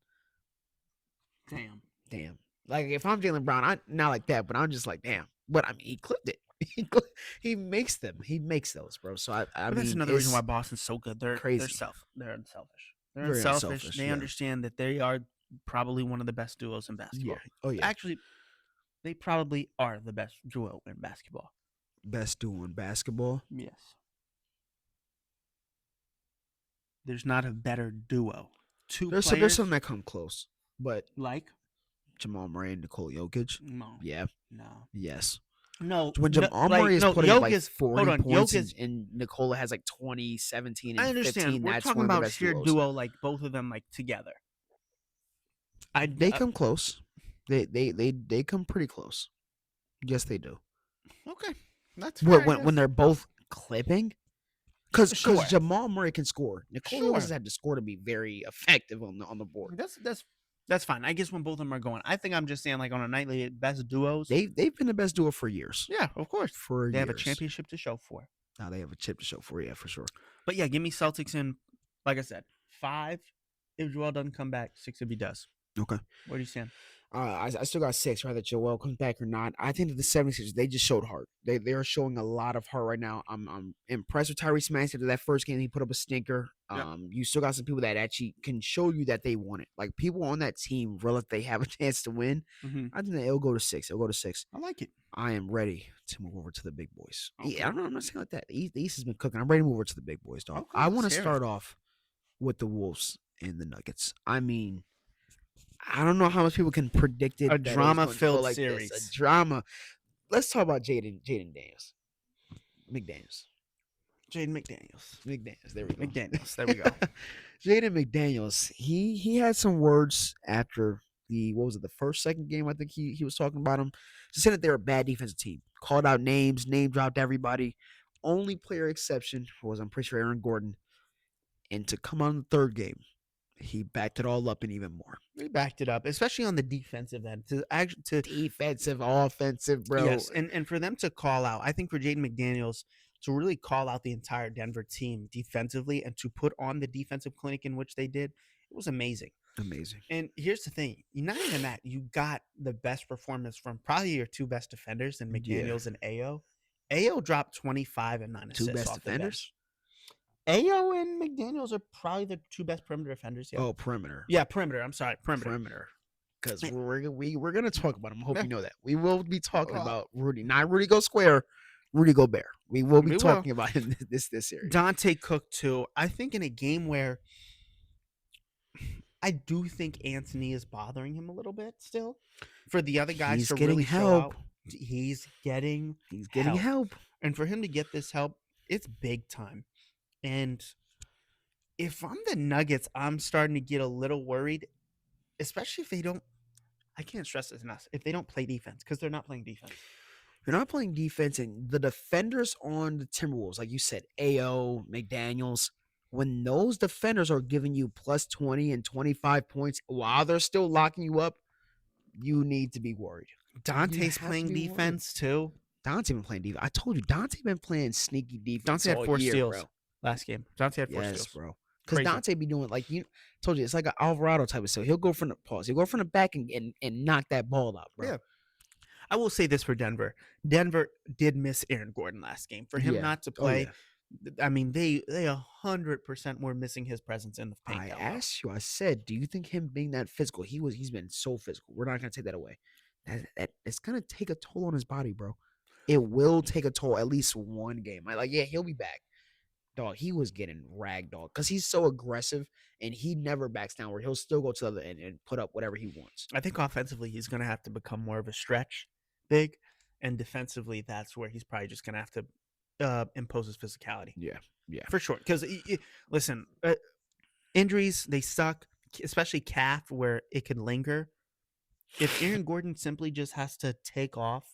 Damn. Like if I'm Jaylen Brown, I'm not like that, but I'm just like, damn. But I mean, he clipped it. He makes them. He makes those, bro. So I But mean, that's another reason why Boston's so good. They're crazy. They're unselfish. They're Very unselfish. unselfish, They yeah. understand that they are probably one of the best duos in basketball. Yeah. Oh yeah. Actually, they probably are the best duo in basketball. Best duo in basketball. Yes. There's not a better duo. There's Players some that come close, but like Jamal Murray and Nikola Jokic. no, Yeah. no, Yes. no. When no, Jamal like, Murray is no, putting Jokic like is- 40 hold on, points Jokic- and Nikola has like 20, 17, and I understand. 15, We're that's talking one of the about best sheer duos. duo, like both of them, like together. They come close. They come pretty close. Yes, they do. Okay, that's fair, I When guess. they're both clipping, because Sure. Jamal Murray can score. Nikola Sure. doesn't have to score to be very effective on the board. That's fine. I guess when both of them are going, I think I'm just saying like on a nightly best duos. They've been the best duo for years. Yeah, of course. For They years. have a championship to show for. Now they have a chip to show for, yeah, for sure. But yeah, give me Celtics in, like I said, 5 if Joel doesn't come back, 6 if he does. Okay. Where do you stand? I still got 6, whether Joel comes back or not. I think that the 76ers, they just showed heart. They are showing a lot of heart right now. I'm impressed with Tyrese Maxey. After that first game, he put up a stinker. Yep. You still got some people that actually can show you that they want it. Like, people on that team realize they have a chance to win. Mm-hmm. I think that it'll go to 6. It'll go to 6. I like it. I am ready to move over to the big boys. Okay. Yeah, I'm not saying like that. The East has been cooking. I'm ready to move over to the big boys, dog. Okay, I want to let's hear it. start off with the Wolves and the Nuggets. I mean, I don't know how much people can predict it. A that it's drama-filled gonna go series. This, a drama. Let's talk about Jaden Daniels. McDaniels. Jaden McDaniels. There we go. McDaniels. There we go. Jaden McDaniels. He had some words after the second game. I think he was talking about him. Just saying that they're a bad defensive team. Called out names, name dropped everybody. Only player exception was, I'm pretty sure, Aaron Gordon. And to come on the third game, he backed it all up and even more. We backed it up, especially on the defensive end. Defensive, offensive, bro. Yes, and for them to call out, I think for Jaden McDaniels to really call out the entire Denver team defensively and to put on the defensive clinic in which they did, it was amazing. Amazing. And here's the thing. Not even that. You got the best performance from probably your two best defenders in McDaniels and Ayo. Ayo dropped 25 and 9 assists. Two best off the defenders? bench. Ayo and McDaniels are probably the two best perimeter defenders. Yeah. Oh, perimeter. Yeah, perimeter. I'm sorry, perimeter. Because we're going to talk about him. I hope you know that. We will be talking about Rudy. Not Rudy Go Square, Rudy Gobert. We will be talking about him this series. Dante Cook, too. I think in a game where I do think Anthony is bothering him a little bit still. For the other guys He's to getting really help. show out, he's getting help. And for him to get this help, it's big time. And if I'm the Nuggets, I'm starting to get a little worried, especially if they don't, I can't stress this enough, if they don't play defense, because they're not playing defense. You're not playing defense, and the defenders on the Timberwolves, like you said, Ayo, McDaniels, when those defenders are giving you plus 20 and 25 points while they're still locking you up, you need to be worried. Dante's playing defense too. Dante been playing defense. I told you, Dante been playing sneaky defense. Dante had 4 steals bro. last game. Dante had 4 steals. Bro. Because Dante be doing, like, you told you, it's like an Alvarado type of steal. He'll go from the pause. He'll go from the back and knock that ball out, bro. Yeah. I will say this for Denver. Denver did miss Aaron Gordon last game. For him not to play, I mean, they 100% were missing his presence in the paint. I asked you, I said, do you think him being that physical, he's been so physical. We're not going to take that away. It's going to take a toll on his body, bro. It will take a toll at least one game. He'll be back. Dog, he was getting ragged, dog, because he's so aggressive and he never backs down where he'll still go to the other end and put up whatever he wants. I think offensively he's going to have to become more of a stretch big, and defensively that's where he's probably just going to have to impose his physicality. Yeah, for sure. Because listen, injuries, they suck, especially calf where it can linger. If Aaron Gordon simply just has to take off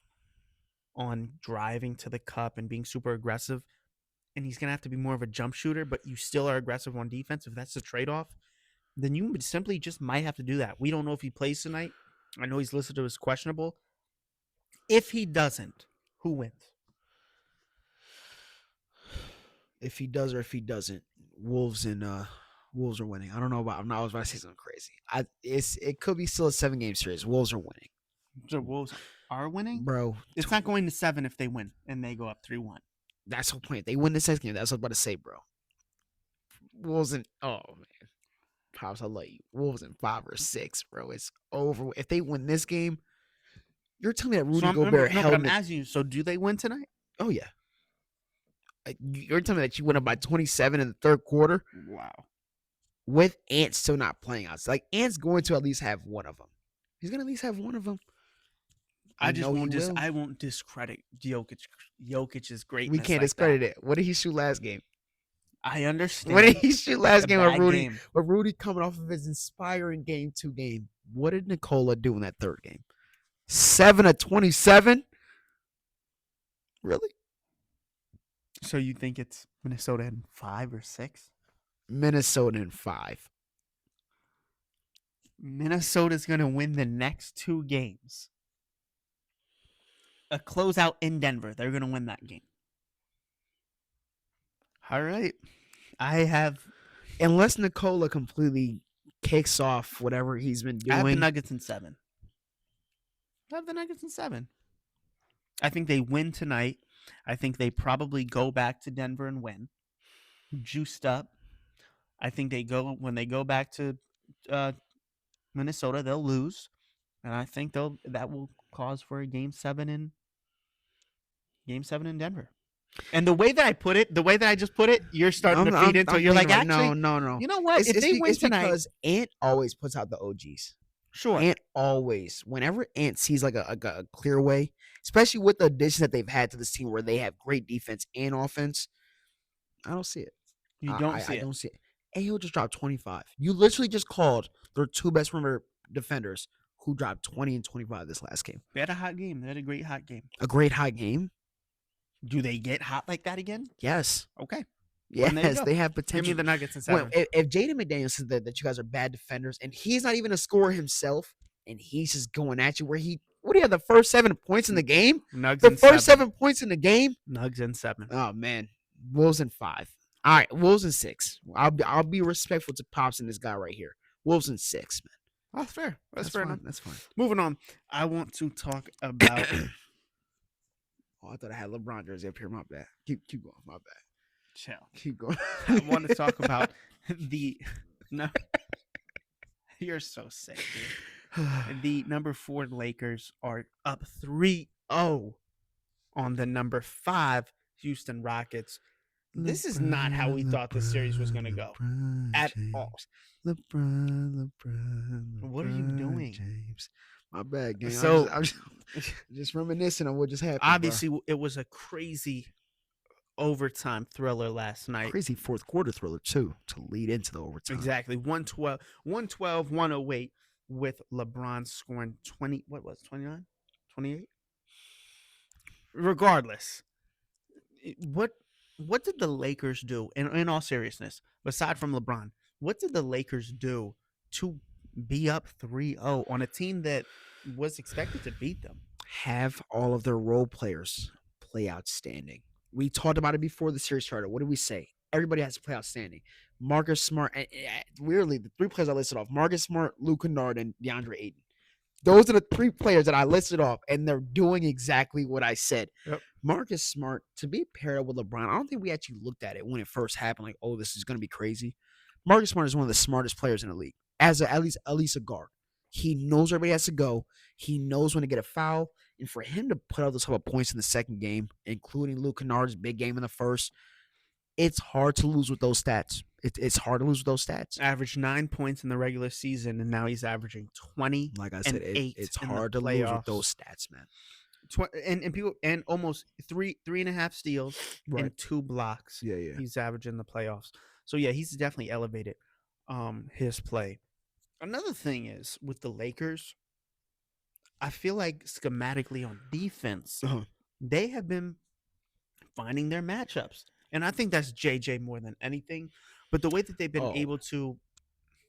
on driving to the cup and being super aggressive, and he's going to have to be more of a jump shooter, but you still are aggressive on defense, if that's the trade-off, then you simply just might have to do that. We don't know if he plays tonight. I know he's listed as questionable. If he doesn't, who wins? If he does or if he doesn't, Wolves are winning. I don't know about. I was about to say something crazy. It could be still a 7-game series. Wolves are winning. So Wolves are winning, bro. It's not going to 7 if they win and they go up 3-1. That's the point. They win the second game. That's what I was about to say, bro. Wolves in man, Pops, I love you. Wolves in 5 or 6, bro. It's over. If they win this game, you're telling me that Rudy Gobert held. I'm asking you. So do they win tonight? Oh yeah. You're telling me that you went up by 27 in the third quarter? Wow. With Ant still not playing out. Like, Ant's going to at least have one of them. He's going to at least have one of them. I won't discredit Jokic's greatness. We can't discredit it. What did he shoot last game? I understand. What did he shoot last game with Rudy? With Rudy coming off of his inspiring game 2 game. What did Nikola do in that third game? 7 of 27? Really? So you think it's Minnesota in 5 or 6? Minnesota in 5. Minnesota's going to win the next 2 games. A closeout in Denver. They're going to win that game. All right. Unless Nikola completely kicks off whatever he's been doing. I have the Nuggets in 7. I have the Nuggets in 7. I think they win tonight. I think they probably go back to Denver and win. Juiced up. I think when they go back to uh, Minnesota, they'll lose, and I think that will cause for a game 7 in Denver. And the way that I just put it, you're starting to feed into it. You're like, thinking actually, no. you know what? If they win It's tonight, because Ant always puts out the OGs. sure. Ant always, whenever Ant sees like a clear way, especially with the additions that they've had to this team where they have great defense and offense, I don't see it. You don't see I it. don't see it. Ayo just dropped 25. You literally just called their two best perimeter defenders who dropped 20 and 25 this last game. They had a hot game. They had a great hot game. A great high game? Do they get hot like that again? Yes. Okay. Well, there you Yes, go. they have Give potential. me the Nuggets in 7. If Jaden McDaniels says that you guys are bad defenders and he's not even a scorer himself and he's just going at you what do you have, the first 7 points in the game? Nugs The in first 7. 7 points in the game? Nugs in 7. Oh man. Wolves in 5. All right, Wolves in 6. I'll be respectful to Pops and this guy right here. Wolves in 6, man. That's fair. That's fair fine. enough. That's fine. Moving on. I want to talk about. Oh, I thought I had LeBron jersey up here. My bad. Keep going. My bad. Chill. Keep going. I want to talk about no. You're so sick, dude. The number 4 Lakers are up 3-0 on the number 5 Houston Rockets. This is not how we thought this series was going to go at all. LeBron. What are you doing? James. My bad, gang. So- I'm just reminiscing on what just happened. Obviously, it was a crazy overtime thriller last bro. night. Crazy fourth quarter thriller too to lead into the overtime. Exactly. 112, 108 with LeBron scoring 20. What was it, 29? 28? Regardless, what did the Lakers do? In all seriousness, aside from LeBron, what did the Lakers do to be up 3-0 on a team that was expected to beat them? Have all of their role players play outstanding. We talked about it before the series started. What did we say? Everybody has to play outstanding. Marcus Smart, and weirdly, the 3 players I listed off: Marcus Smart, Luke Kennard, and DeAndre Ayton. Those are the 3 players that I listed off, and they're doing exactly what I said. Yep. Marcus Smart, to be paired up with LeBron, I don't think we actually looked at it when it first happened. Like, oh, this is going to be crazy. Marcus Smart is one of the smartest players in the league, at least a guard. He knows where everybody has to go. He knows when to get a foul. And for him to put out those couple of points in the second game, including Luke Kennard's big game in the first, it's hard to lose with those stats. It's hard to lose with those stats. Averaged 9 points in the regular season, and now he's averaging 20. Like I said, and 8 it's in the hard to lose with playoffs. those stats, man. And people and almost 3.5 steals Right. and 2 blocks. Yeah. He's averaging the playoffs. So yeah, he's definitely elevated his play. Another thing is with the Lakers, I feel like schematically on defense, Uh-huh. they have been finding their matchups. And I think that's JJ more than anything. But the way that they've been Oh. able to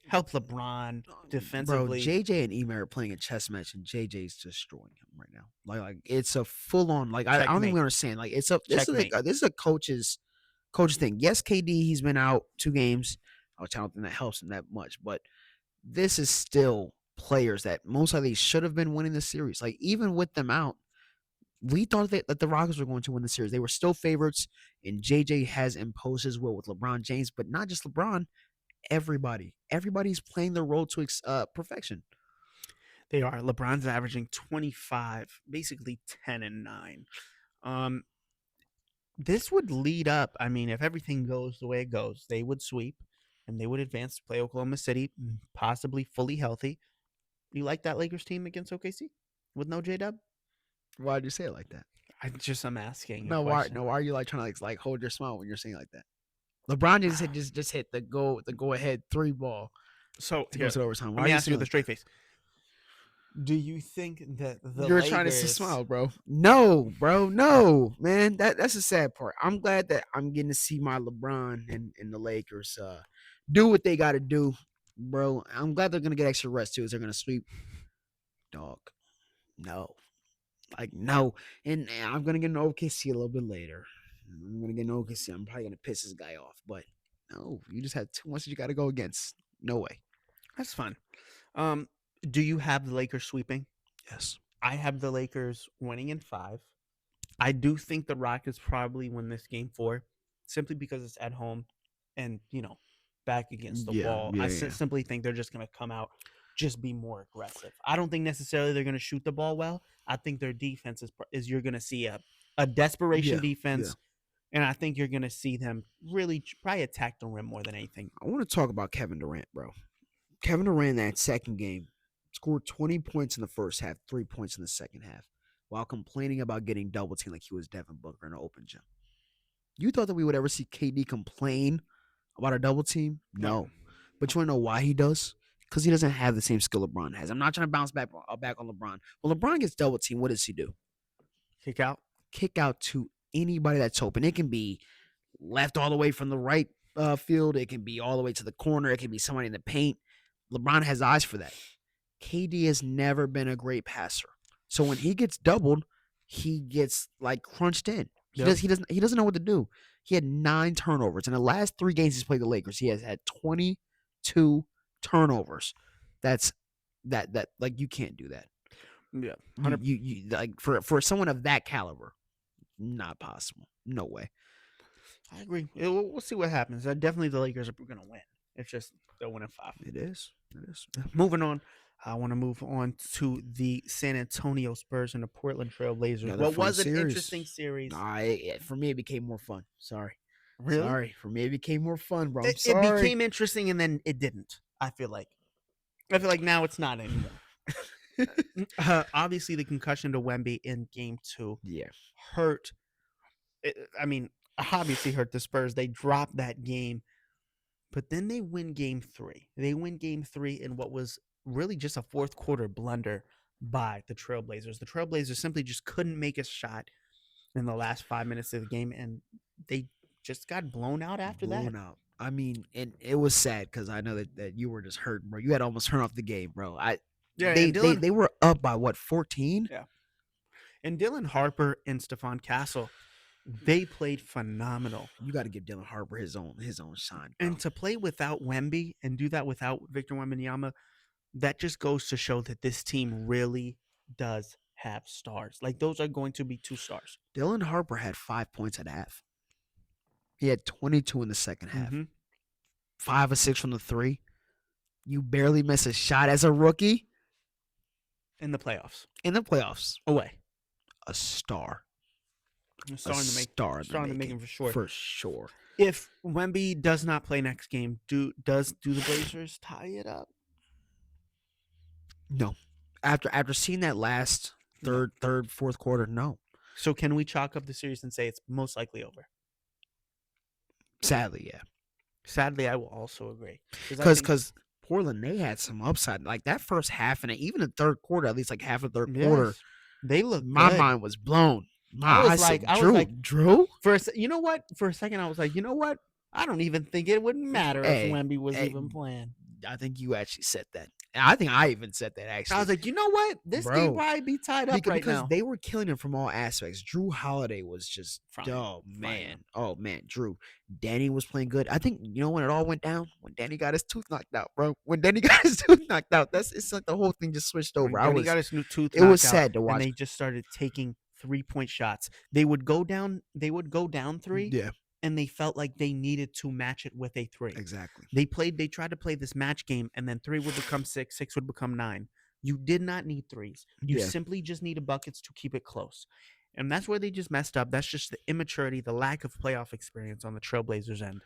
help LeBron Bro, defensively. JJ and Eme are playing a chess match, and JJ's destroying him right now. Like it's a full on. Like I don't think Checkmate. we understand. Like this Checkmate. is a coach's thing. Yes, KD, he's been out 2 games, which I don't think that helps him that much. But this is still players that most likely should have been winning the series. Like even with them out, we thought that the Rockets were going to win the series. They were still favorites, and JJ has imposed his will with LeBron James, but not just LeBron. Everybody's playing their role to perfection. They are. LeBron's averaging 25, basically 10 and 9. This would lead up. I mean, if everything goes the way it goes, they would sweep and they would advance to play Oklahoma City, possibly fully healthy. You like that Lakers team against OKC with no J-Dub? Why did you say it like that? I'm asking. No, why are you like trying to like hold your smile when you're saying like that? LeBron just hit the go ahead 3 ball So to go to overtime. let me ask you with a straight face. Do you think that the You're Lakers, trying to smile, bro? No, bro, no, man. That's the sad part. I'm glad that I'm getting to see my LeBron and the Lakers do what they got to do, bro. I'm glad they're gonna get extra rest too. As they're gonna sweep, dog. No, like no, and I'm gonna get an OKC a little bit later. I'm gonna get an OKC. I'm probably gonna piss this guy off, but no, you just have 2 months that you got to go against. No way. That's fun. Do you have the Lakers sweeping? Yes. I have the Lakers winning in 5. I do think the Rockets probably win this game 4, simply because it's at home, and back against the Yeah, wall. yeah, I yeah. simply think they're just going to come out, just be more aggressive. I don't think necessarily they're going to shoot the ball well. I think their defense is you're going to see a desperation Yeah, yeah. defense, and I think you're going to see them really probably attack the rim more than anything. I want to talk about Kevin Durant, bro. Kevin Durant, that second game, scored 20 points in the first half, 3 points in the second half, while complaining about getting double teamed like he was Devin Booker in an open gym. You thought that we would ever see KD complain about a double team? No. But you want to know why he does? Because he doesn't have the same skill LeBron has. I'm not trying to bounce back on LeBron. When LeBron gets double teamed, what does he do? Kick out. Kick out to anybody that's open. It can be left all the way from the right field. It can be all the way to the corner. It can be somebody in the paint. LeBron has eyes for that. KD has never been a great passer. So when he gets doubled, he gets like crunched in. He doesn't know what to do. He had 9 turnovers. In the last 3 games he's played the Lakers, he has had 22 turnovers. That's that like you can't do that. Yeah. You like for someone of that caliber, not possible. No way. I agree. We'll see what happens. Definitely the Lakers are going to win. It's just they'll win in 5. It is. Moving on, I want to move on to the San Antonio Spurs and the Portland Trail Blazers. Another What fun was an series. interesting series. For me, it became more fun. Sorry. Really? Sorry. For me, it became more fun, bro. I'm It sorry. became interesting, and then it didn't. I feel like now it's not anymore. Obviously, the concussion to Wemby in Game 2 hurt. Obviously hurt the Spurs. They dropped that game, but then they win Game 3. They win Game 3 in what was really just a fourth quarter blunder by the Trailblazers. The Trailblazers simply just couldn't make a shot in the last 5 minutes of the game, and they just got blown out after that. I mean, and it was sad because I know that you were just hurt, bro. You had almost turned off the game, bro. They were up by what, 14? Yeah. And Dylan Harper and Stephon Castle, they played phenomenal. You got to give Dylan Harper his own shine, bro. And to play without Wemby and do that without Victor Wembanyama, that just goes to show that this team really does have stars. Like, those are going to be 2 stars. Dylan Harper had 5 points at half. He had 22 in the second half. 5 or 6 from the 3. You barely miss a shot as a rookie. In the playoffs. Away. A star. Starting to make him for sure. For sure. If Wemby does not play next game, do the Blazers tie it up? No. After seeing that last third, fourth quarter, no. So can we chalk up the series and say it's most likely over? Sadly, yeah. Sadly, I will also agree. Because Portland, they had some upside. Like that first half and even the third quarter, at least like half of the third quarter, they looked my good. mind was blown. I was like, Drew? You know what? For a second, I was like, you know what? I don't even think it would matter if Wemby was even playing. I think you actually said that. I think I even said that, actually. I was like, you know what? This thing probably be tied up right now. Because they were killing him from all aspects. Drew Holiday was just, Drew. Danny was playing good. I think, you know when it all went down? When Danny got his tooth knocked out, bro. It's like the whole thing just switched over. When Danny got his new tooth knocked out. It was sad to watch. And they just started taking 3-point shots. They would go down 3. Yeah. And they felt like they needed to match it with a 3. Exactly. They tried to play this match game, and then 3 would become 6, 6 would become 9. You did not need 3s. You simply just needed buckets to keep it close. And that's where they just messed up. That's just the immaturity, the lack of playoff experience on the Trailblazers end.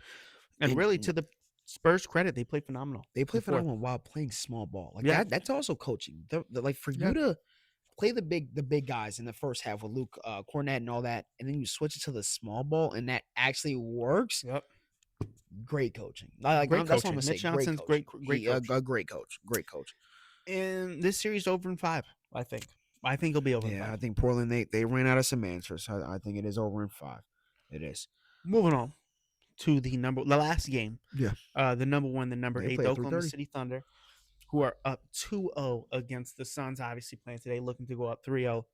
And really, to the Spurs' credit, they played phenomenal. They played phenomenal while playing small ball. Like that's also coaching. Like for you to play the big guys in the first half with Luke Cornette and all that, and then you switch it to the small ball, and that actually works. Yep. Great coaching. Great that's coaching. what I'm Mitch saying. Johnson's great coach. A great coach. And this series over in 5, I think. I think it'll be over in 5. Yeah, I think Portland, they ran out of some answers. I think it is over in 5. It is. Moving on to the last game. Yeah. The number 1, the number 8, the Oklahoma 3:30. City Thunder, who are up 2-0 against the Suns, obviously playing today, looking to go up 3-0.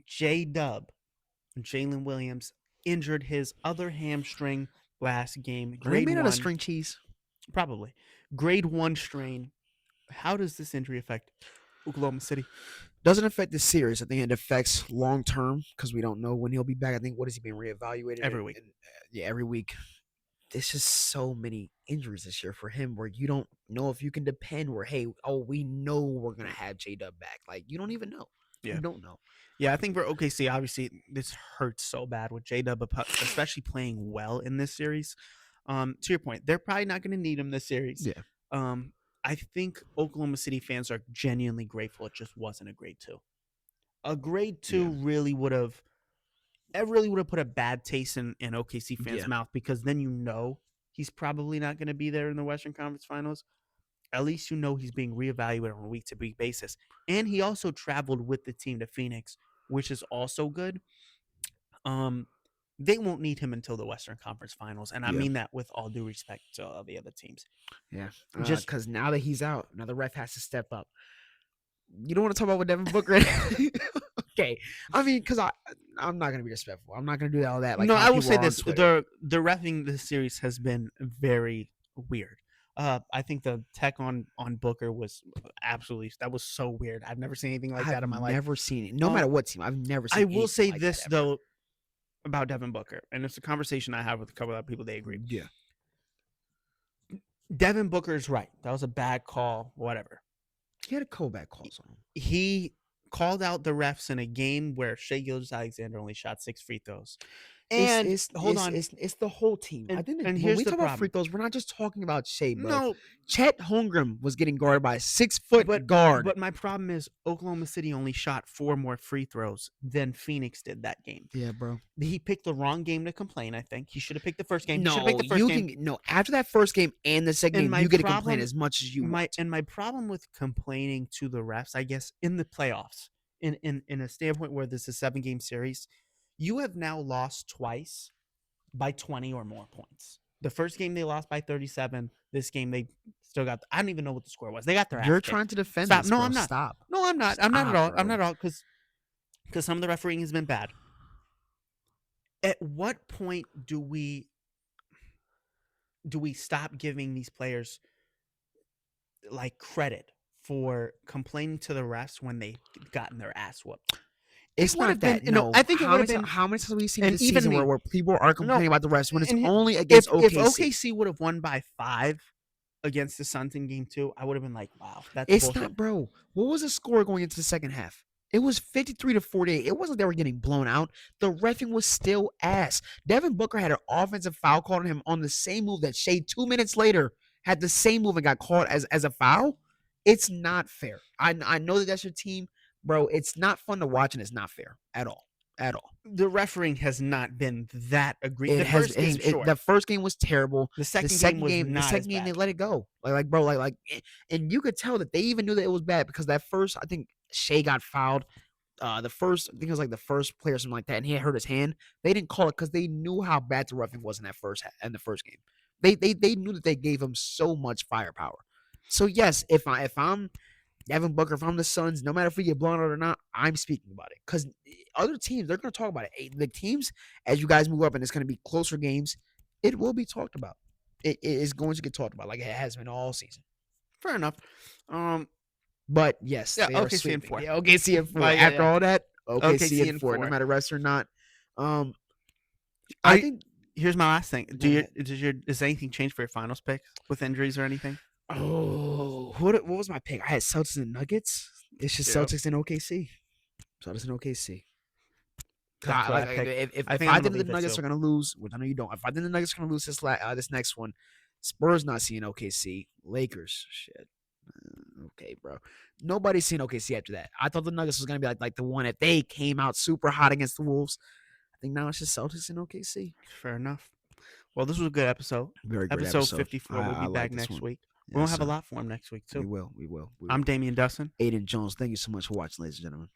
J-Dub, Jalen Williams, injured his other hamstring last game. Are they made out of string cheese? Probably. Grade 1 strain. How does this injury affect Oklahoma City. Doesn't affect the series. I think it affects long term because we don't know when he'll be back. I think what is he being reevaluated Every week. yeah, every week. There's just so many injuries this year for him where you don't know if you can depend. Where we know we're gonna have J-Dub back. Like you don't even know. Yeah. You don't know. Yeah, I think for OKC, obviously this hurts so bad with J-Dub, especially playing well in this series. To your point, they're probably not going to need him this series. Yeah. I think Oklahoma City fans are genuinely grateful it just wasn't a grade 2. A grade 2 really would have put a bad taste in OKC fans' mouth, because then you know he's probably not going to be there in the Western Conference Finals. At least you know he's being reevaluated on a week-to-week basis. And he also traveled with the team to Phoenix, which is also good. They won't need him until the Western Conference Finals, and I mean that with all due respect to all the other teams. Yeah, just because now that he's out, now the ref has to step up. You don't want to talk about what Devin Booker. Okay, I mean, because I'm not gonna be disrespectful. I'm not gonna do all that. Like, no, I will say this: the reffing this series has been very weird. I think the tech on Booker was that was so weird. I've never seen anything like that in my life. I've never seen it. No matter what team, I've never seen it. I will say like this, though, about Devin Booker, and it's a conversation I have with a couple of people. They agree. Yeah. Devin Booker is right. That was a bad call, whatever. He had a couple bad calls on him. He called out the refs in a game where Shai Gilgeous-Alexander only shot 6 free throws. And it's the whole team. I think when we talk about free throws, we're not just talking about Shai, bro. No, Chet Holmgren was getting guarded by a 6-foot guard. But my problem is Oklahoma City only shot 4 more free throws than Phoenix did that game. Yeah, bro. He picked the wrong game to complain, I think. He should have picked the first game. After that first game and the second game, you get to complain as much as you want. And my problem with complaining to the refs, I guess, in the playoffs, in a standpoint where this is a 7-game series, you have now lost twice by 20 or more points. The first game they lost by 37. This game they still got. I don't even know what the score was. They got their ass You're kicked. trying to defend Stop. this, No, bro. I'm not. Stop. No, I'm not. I'm not at all. I'm not at all because some of the refereeing has been bad. At what point do we stop giving these players like credit for complaining to the refs when they've gotten their ass whooped? It's not that. No, I think it would have been. How many times have we seen this season where people are complaining about the refs when it's only against OKC? If OKC would have won by 5 against the Suns in Game 2, I would have been like, "Wow, that's bullshit." Not, bro. What was the score going into the second half? It was 53-48. It wasn't they were getting blown out. The reffing was still ass. Devin Booker had an offensive foul called on him on the same move that Shai 2 minutes later had the same move and got called as a foul. It's not fair. I know that that's your team. Bro, it's not fun to watch, and it's not fair at all. At all. The refereeing has not been that egregious. The first game was terrible. The second game they let it go. Bro, and you could tell that they even knew that it was bad because that first, I think Shai got fouled. I think it was like the first player or something like that, and he had hurt his hand. They didn't call it because they knew how bad the roughing was in the first game. They knew that they gave him so much firepower. So yes, if I'm Devin Booker, if I'm the Suns, no matter if we get blown out or not, I'm speaking about it. Because other teams, they're going to talk about it. The teams, as you guys move up and it's going to be closer games, it will be talked about. It is going to get talked about like it has been all season. Fair enough. But yes, yeah, OKC in 4. Yeah, OKC in 4. After all that, OKC in 4. No matter rest or not. I think here's my last thing. Does anything change for your finals pick with injuries or anything? Oh, what was my pick? I had Celtics and Nuggets. It's just Celtics and OKC. Celtics and OKC. If I think the Nuggets are going to lose, which I know you don't. If I think the Nuggets are going to lose this next one, Spurs not seeing OKC. Lakers, shit. Okay, bro. Nobody's seen OKC after that. I thought the Nuggets was going to be like the one if they came out super hot against the Wolves. I think now it's just Celtics and OKC. Fair enough. Well, this was a good episode. Very good episode 54. We'll be back next week. We'll have a lot for him next week, too. We will. I'm Damian Dustin. Aiden Jones. Thank you so much for watching, ladies and gentlemen.